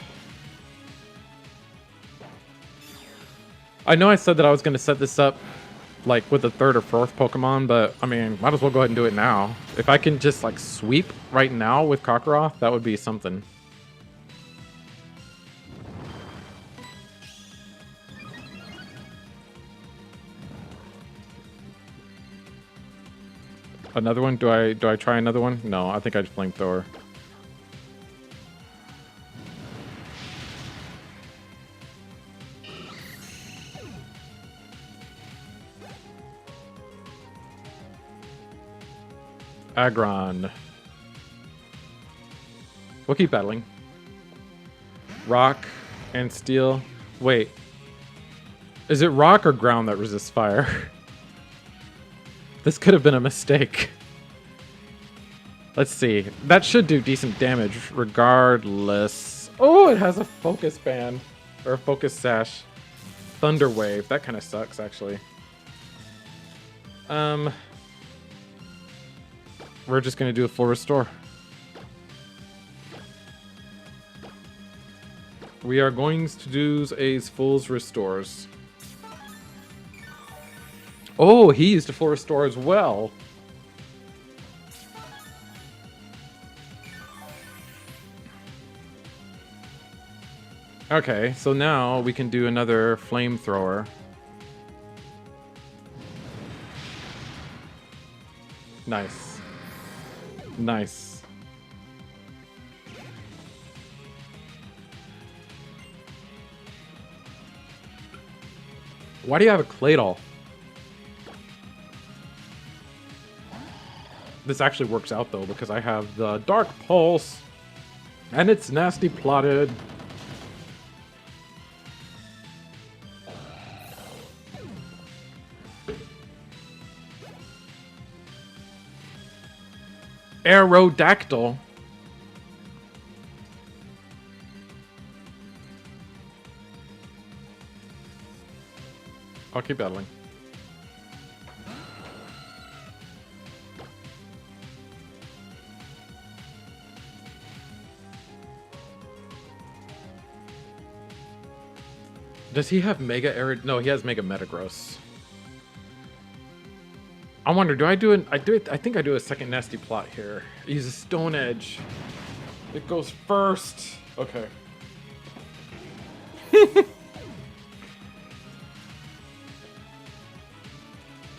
Speaker 1: I know I said that I was going to set this up like with the third or fourth Pokemon, but I mean, might as well go ahead and do it now. If I can just like sweep right now with Karkaroth, that would be something. Another one? Do I try another one? No, I think I just Flamethrower. Aggron. We'll keep battling. Rock and Steel. Wait. Is it rock or ground that resists fire? This could have been a mistake. Let's see. That should do decent damage regardless. Oh, it has a focus band. Or a focus sash. Thunder Wave. That kind of sucks, actually. We're just going to do a full restore. We are going to do a full restores. Oh, he used a full restore as well. Okay, so now we can do another Flamethrower. Nice. Nice. Why do you have a Claydol? This actually works out though because I have the Dark Pulse and it's nasty plotted. Aerodactyl. I'll keep battling. Does he have Mega Aerod? No, he has Mega Metagross. I wonder, do I do it? I think I do a second Nasty Plot here. Use a Stone Edge. It goes first. Okay.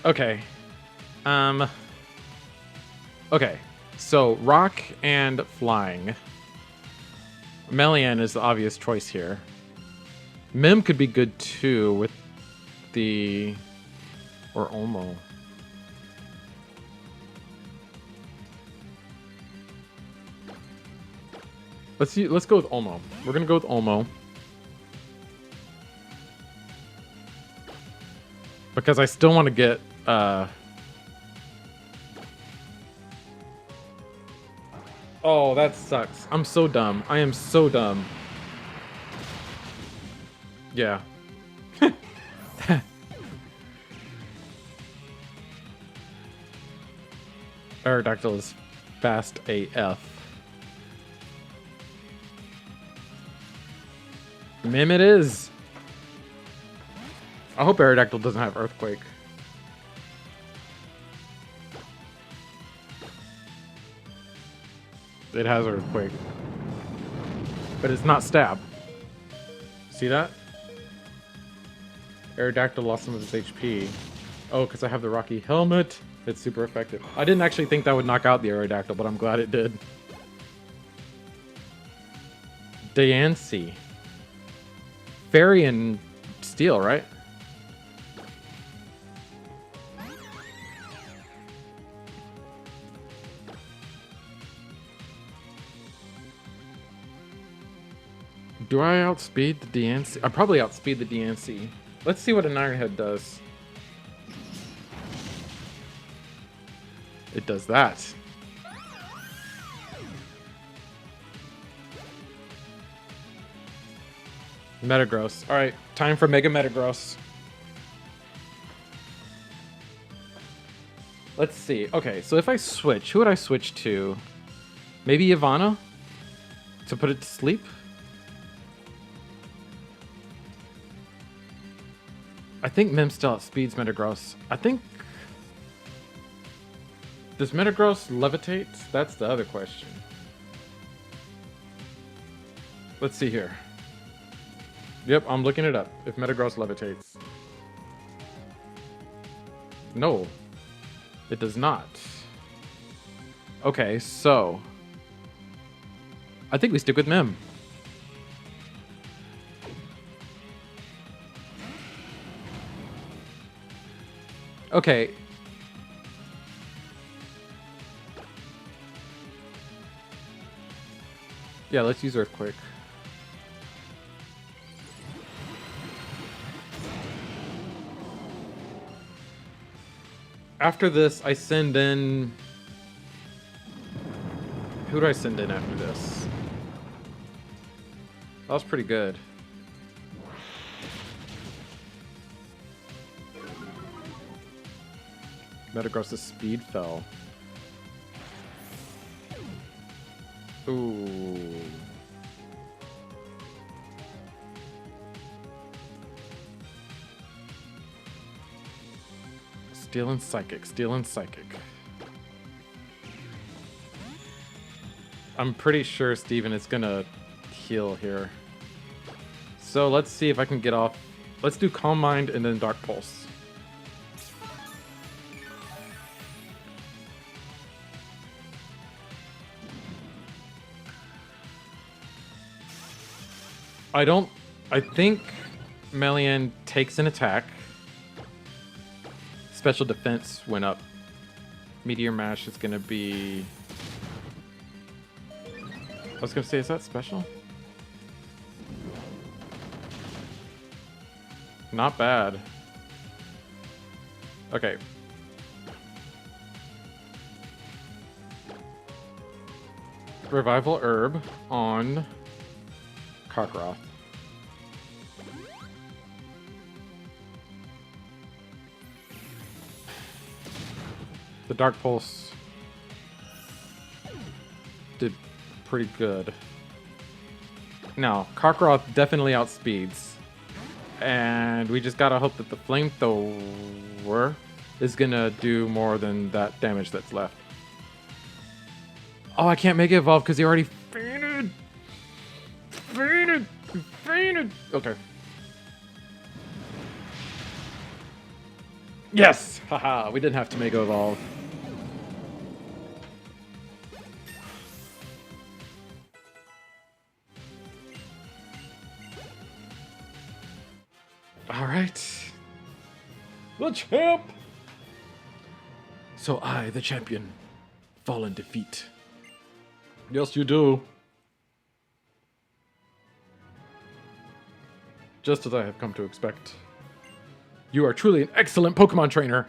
Speaker 1: Okay. Okay. So Rock and Flying. Melian is the obvious choice here. Mim could be good too with the or Olmo. Let's see. Let's go with Olmo. We're gonna go with Olmo because I still want to get. Oh, that sucks. I'm so dumb. I am so dumb. Yeah. Aerodactyl is fast AF. Mim it is. I hope Aerodactyl doesn't have Earthquake. it has Earthquake. But it's not Stab. See that? Aerodactyl lost some of its HP. Oh, because I have the Rocky Helmet. It's super effective. I didn't actually think that would knock out the Aerodactyl, but I'm glad it did. Diancie. Fairy and Steel, right? Do I outspeed the Diancie? I probably outspeed the Diancie. Let's see what an Ironhead does. It does that. Metagross. Alright, time for Mega Metagross. Let's see. Okay, so if I switch, who would I switch to? Maybe Ivana? To put it to sleep? I think Mim still outspeeds Metagross. I think... Does Metagross levitate? That's the other question. Let's see here. Yep, I'm looking it up. If Metagross levitates. No. It does not. Okay, so... I think we stick with Mim. Okay. Yeah, let's use Earthquake. After this, I send in... Who do I send in after this? That was pretty good. Metagross's speed fell. Ooh. Steel and Psychic, Steel and Psychic. I'm pretty sure Steven is gonna heal here. So let's see if I can get off. Let's do Calm Mind and then Dark Pulse. I think Melian takes an attack. Special defense went up. Meteor Mash is gonna be... I was gonna say, is that special? Not bad. Okay. Revival Herb on Kakarot. The Dark Pulse did pretty good. Now, Kakarot definitely outspeeds. And we just gotta hope that the Flamethrower is gonna do more than that damage that's left. Oh, I can't make it evolve because he already fainted! Fainted! Okay. Yes! Haha, we didn't have to make it evolve. Alright. The champ! So I, the champion, fall in defeat. Yes, you do. Just as I have come to expect. You are truly an excellent Pokemon trainer.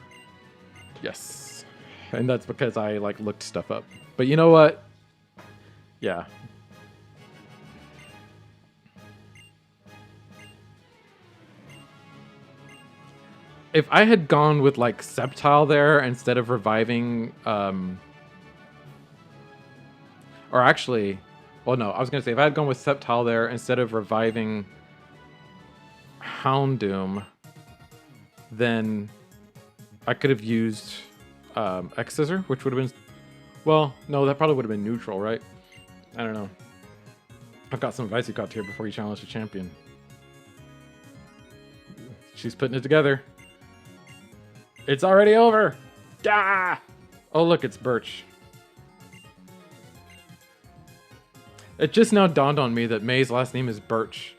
Speaker 1: Yes. And that's because I, like, looked stuff up. But you know what? Yeah. If I had gone with, like, Sceptile there instead of reviving, or actually, well, no, I was going to say, if I had gone with Sceptile there instead of reviving Houndoom, then I could have used X-Scissor, which would have been... Well, no, that probably would have been neutral, right? I don't know. I've got some advice you got here before you challenge the champion. She's putting it together. It's already over. Ah! Oh, look, it's Birch. It just now dawned on me that May's last name is Birch.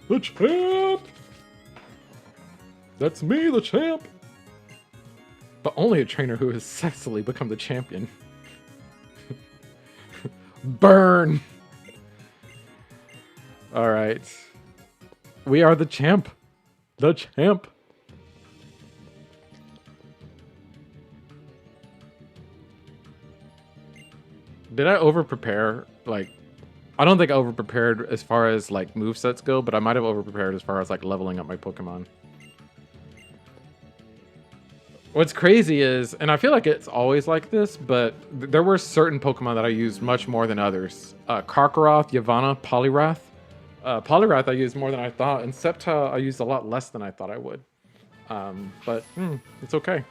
Speaker 1: The champ! That's me, the champ! But only a trainer who has successfully become the champion. Burn! Alright. We are the champ. The champ. Did I over-prepare? Like, I don't think I over-prepared as far as, like, movesets go, but I might have over-prepared as far as, like, leveling up my Pokemon. What's crazy is, and I feel like it's always like this, but there were certain Pokemon that I used much more than others. Karkaroth, Yavanna, Poliwrath. Poliwrath I used more than I thought, and Sceptile I used a lot less than I thought I would. But it's okay.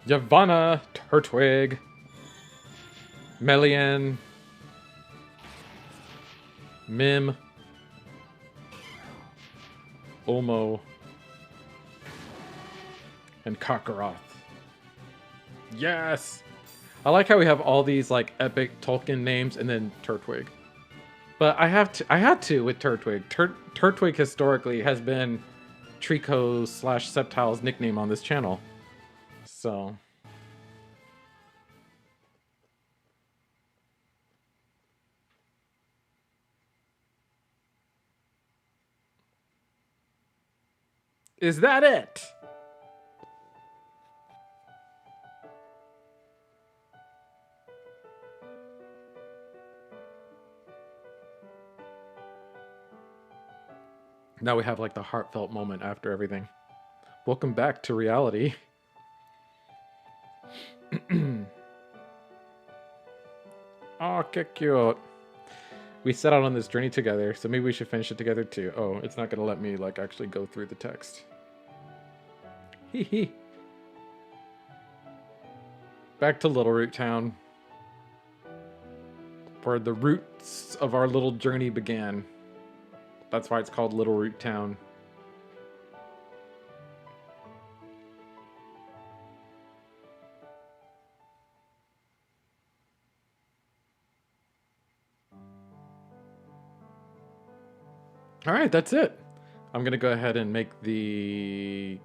Speaker 1: Yavanna, Turtwig, Melian, Mim, Olmo, and Karkaroth. Yes! I like how we have all these like epic Tolkien names and then Turtwig. But I had to with Turtwig. Turtwig historically has been Trico's / Sceptile's nickname on this channel. So is that it? Now we have like the heartfelt moment after everything. Welcome back to reality. Oh, cute. We set out on this journey together, so maybe we should finish it together too. Oh, it's not gonna let me like actually go through the text. Hee hee. Back to Little Root Town, where the roots of our little journey began. That's why it's called Little Root Town. All right, that's it. I'm gonna go ahead and make the...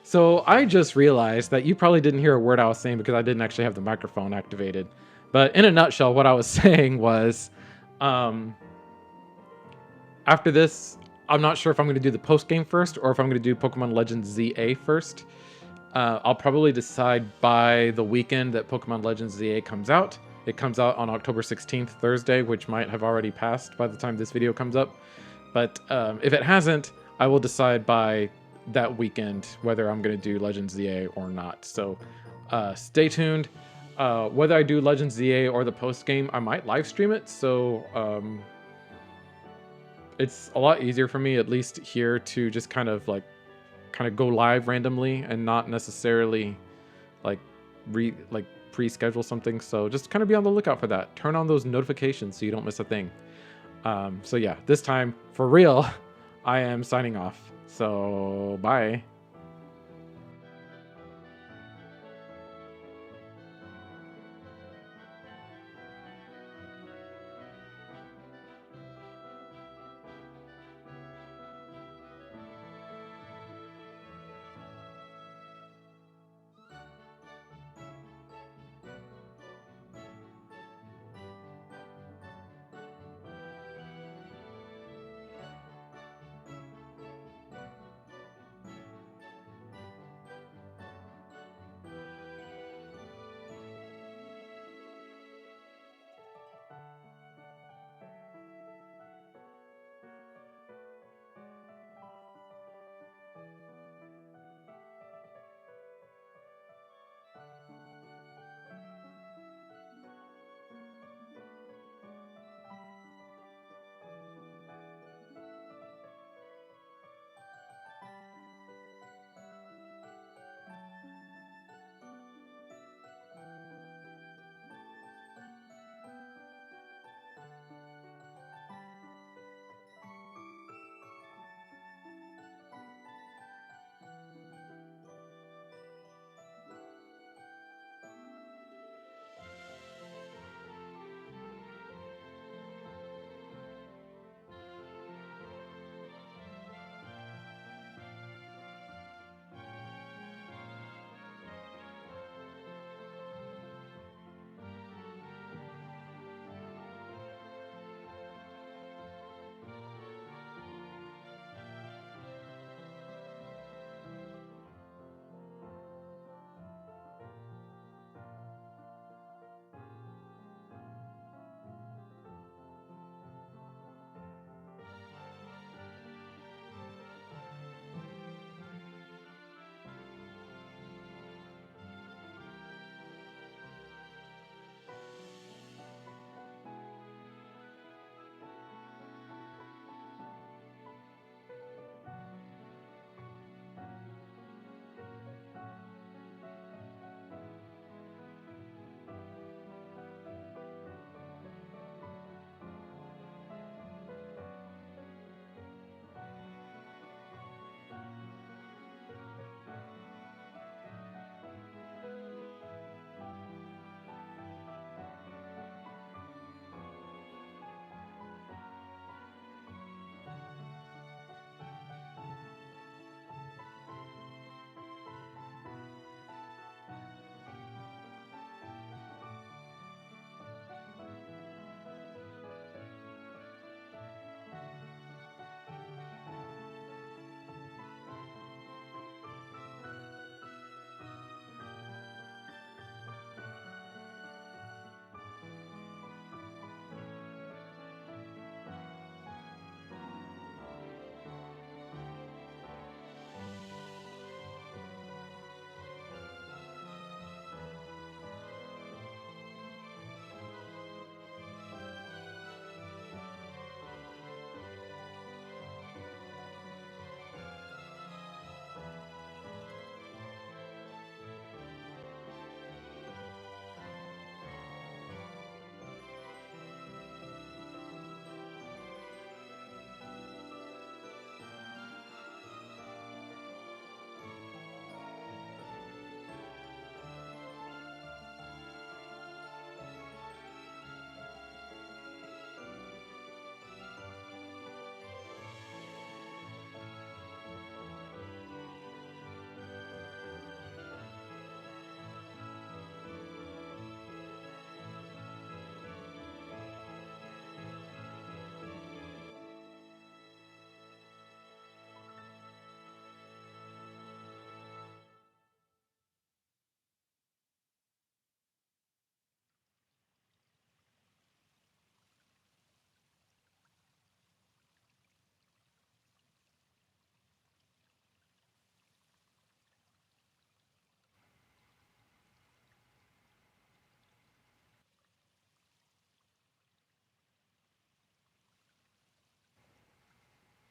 Speaker 1: So I just realized that you probably didn't hear a word I was saying because I didn't actually have the microphone activated. But in a nutshell, what I was saying was, after this, I'm not sure if I'm going to do the post game first or if I'm going to do Pokemon Legends ZA first. I'll probably decide by the weekend that Pokemon Legends ZA comes out It comes out on October 16th, Thursday, which might have already passed by the time this video comes up. But if it hasn't, I will decide by that weekend whether I'm going to do Legends ZA or not. So stay tuned. Whether I do Legends ZA or the post game, I might live stream it. So it's a lot easier for me, at least here, to just kind of go live randomly and not necessarily like pre-schedule something. So just kind of be on the lookout for that. Turn on those notifications so you don't miss a thing. So yeah, this time for real, I am signing off. So bye.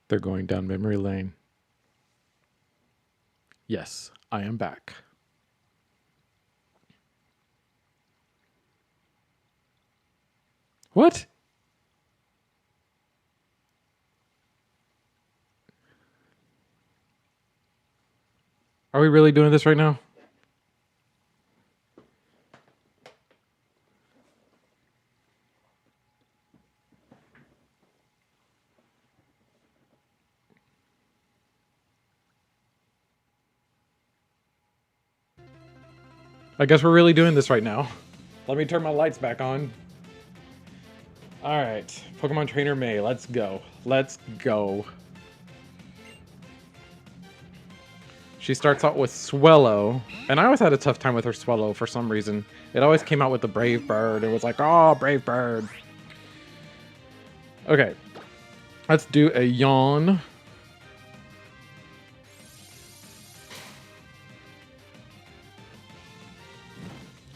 Speaker 1: They're going down memory lane. Yes, I am back. What? Are we really doing this right now? I guess we're really doing this right now. Let me turn my lights back on. Alright, Pokemon Trainer May, let's go. Let's go. She starts out with Swellow, and I always had a tough time with her Swellow for some reason. It always came out with the Brave Bird. It was like, oh, Brave Bird. Okay, let's do a Yawn.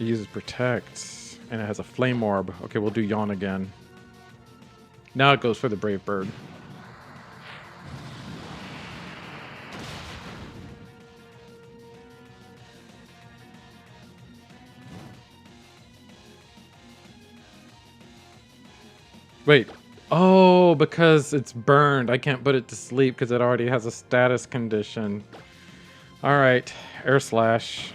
Speaker 1: It uses Protect, and it has a Flame Orb. Okay, we'll do Yawn again. Now it goes for the Brave Bird. Wait. Oh, because it's burned. I can't put it to sleep because it already has a status condition. Alright, Air Slash.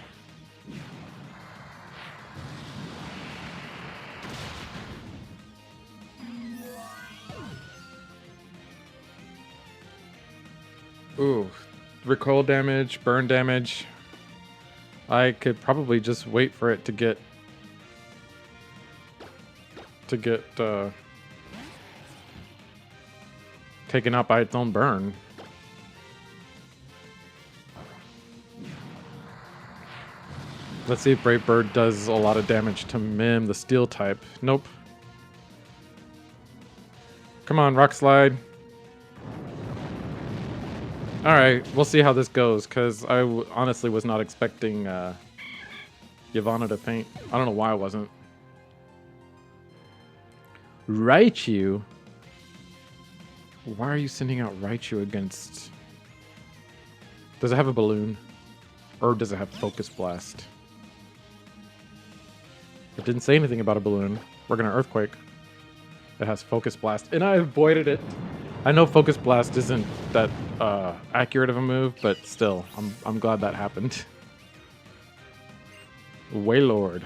Speaker 1: Ooh, recoil damage, burn damage. I could probably just wait for it to get taken out by its own burn. Let's see if Brave Bird does a lot of damage to Mim, the Steel type. Nope. Come on, Rock Slide. Alright, we'll see how this goes, because I honestly was not expecting Yavanna to faint. I don't know why I wasn't. Raichu? Why are you sending out Raichu against... Does it have a balloon? Or does it have Focus Blast? It didn't say anything about a balloon. We're gonna Earthquake. It has Focus Blast, and I avoided it. I know Focus Blast isn't that accurate of a move, but still, I'm glad that happened. Wailord.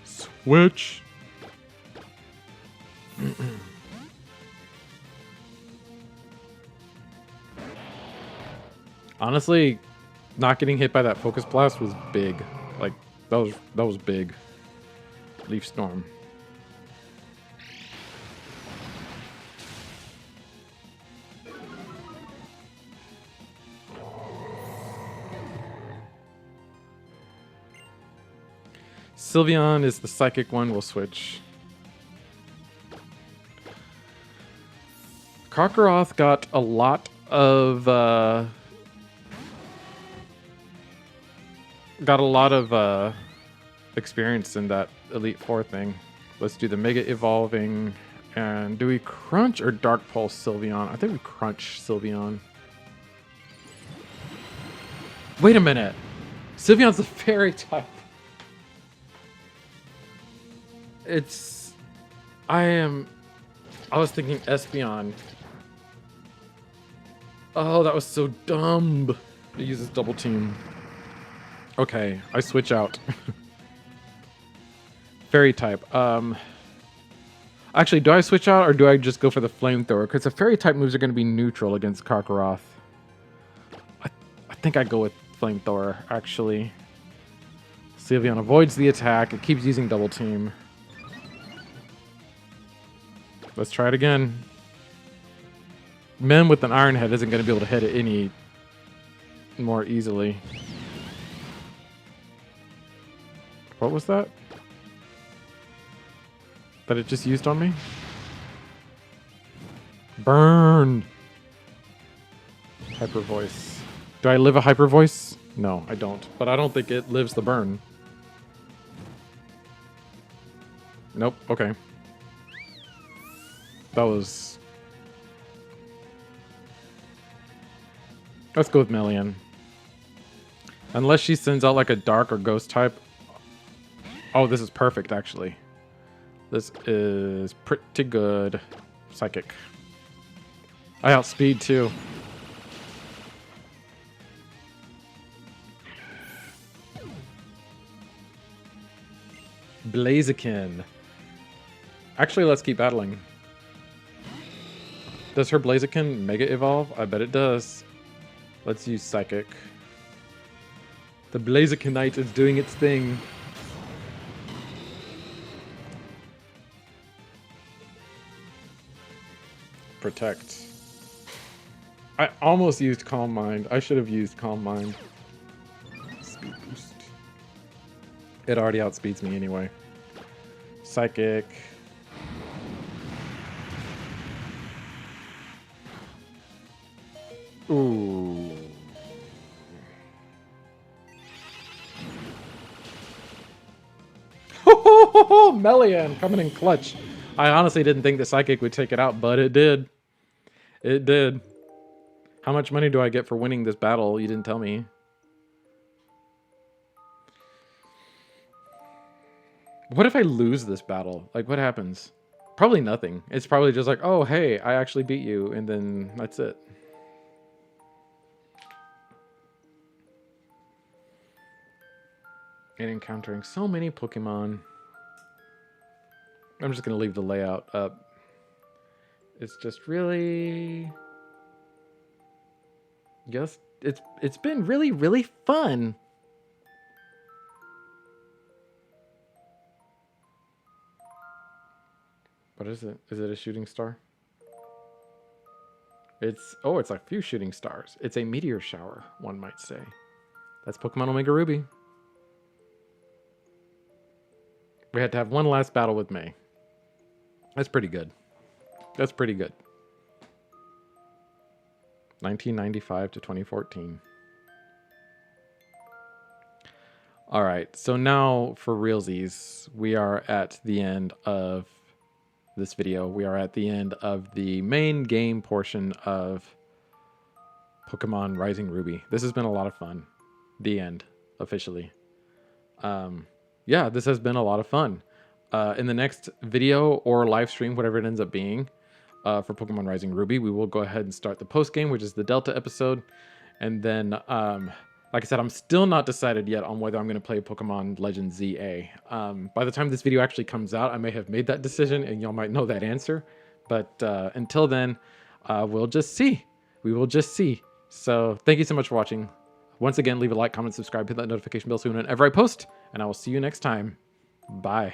Speaker 1: Switch. Honestly, not getting hit by that Focus Blast was big. Like, that was big. Leaf Storm. Sylveon is the psychic one. We'll switch. Karkaroth got a lot of experience in that Elite Four thing. Let's do the Mega Evolving. And do we Crunch or Dark Pulse Sylveon? I think we Crunch Sylveon. Wait a minute. Sylveon's a fairy type. I was thinking Espeon. Oh, that was so dumb. It uses Double Team. Okay, I switch out. Fairy type. Actually, do I switch out or do I just go for the Flamethrower? Because the Fairy type moves are going to be neutral against Karkaroth. I think I go with Flamethrower, actually. Sylveon avoids the attack. It keeps using Double Team. Let's try it again. Mim with an Iron Head isn't going to be able to hit it any more easily. What was that? That it just used on me? Burn! Hyper Voice. Do I live a Hyper Voice? No, I don't. But I don't think it lives the burn. Nope, okay. That was... Let's go with Melian. Unless she sends out like a dark or ghost type. Oh, this is perfect, actually. This is pretty good. Psychic. I outspeed, too. Blaziken. Actually, let's keep battling. Does her Blaziken Mega Evolve? I bet it does. Let's use Psychic. The Blazikenite is doing its thing. Protect. I almost used Calm Mind. I should have used Calm Mind. Speed boost. It already outspeeds me anyway. Psychic. Ooh. Melian coming in clutch. I honestly didn't think the Psychic would take it out, but it did. It did. How much money do I get for winning this battle? You didn't tell me. What if I lose this battle? Like, what happens? Probably nothing. It's probably just like, oh, hey, I actually beat you, and then that's it. And encountering so many Pokemon. I'm just going to leave the layout up. It's just really... Yes, it's been really, really fun. What is it? Is it a shooting star? It's a few shooting stars. It's a meteor shower, one might say. That's Pokemon Omega Ruby. We had to have one last battle with May. That's pretty good. That's pretty good. 1995 to 2014. All right, so now for realsies, we are at the end of this video. We are at the end of the main game portion of Pokemon Rising Ruby. This has been a lot of fun. The end, officially. Yeah, this has been a lot of fun. In the next video or live stream, whatever it ends up being, for Pokemon Rising Ruby, we will go ahead and start the post game, which is the Delta episode. And then, like I said, I'm still not decided yet on whether I'm going to play Pokemon Legends ZA. By the time this video actually comes out, I may have made that decision and y'all might know that answer. But until then, we'll just see. We will just see. So thank you so much for watching. Once again, leave a like, comment, subscribe, hit that notification bell so whenever I post, and I will see you next time. Bye.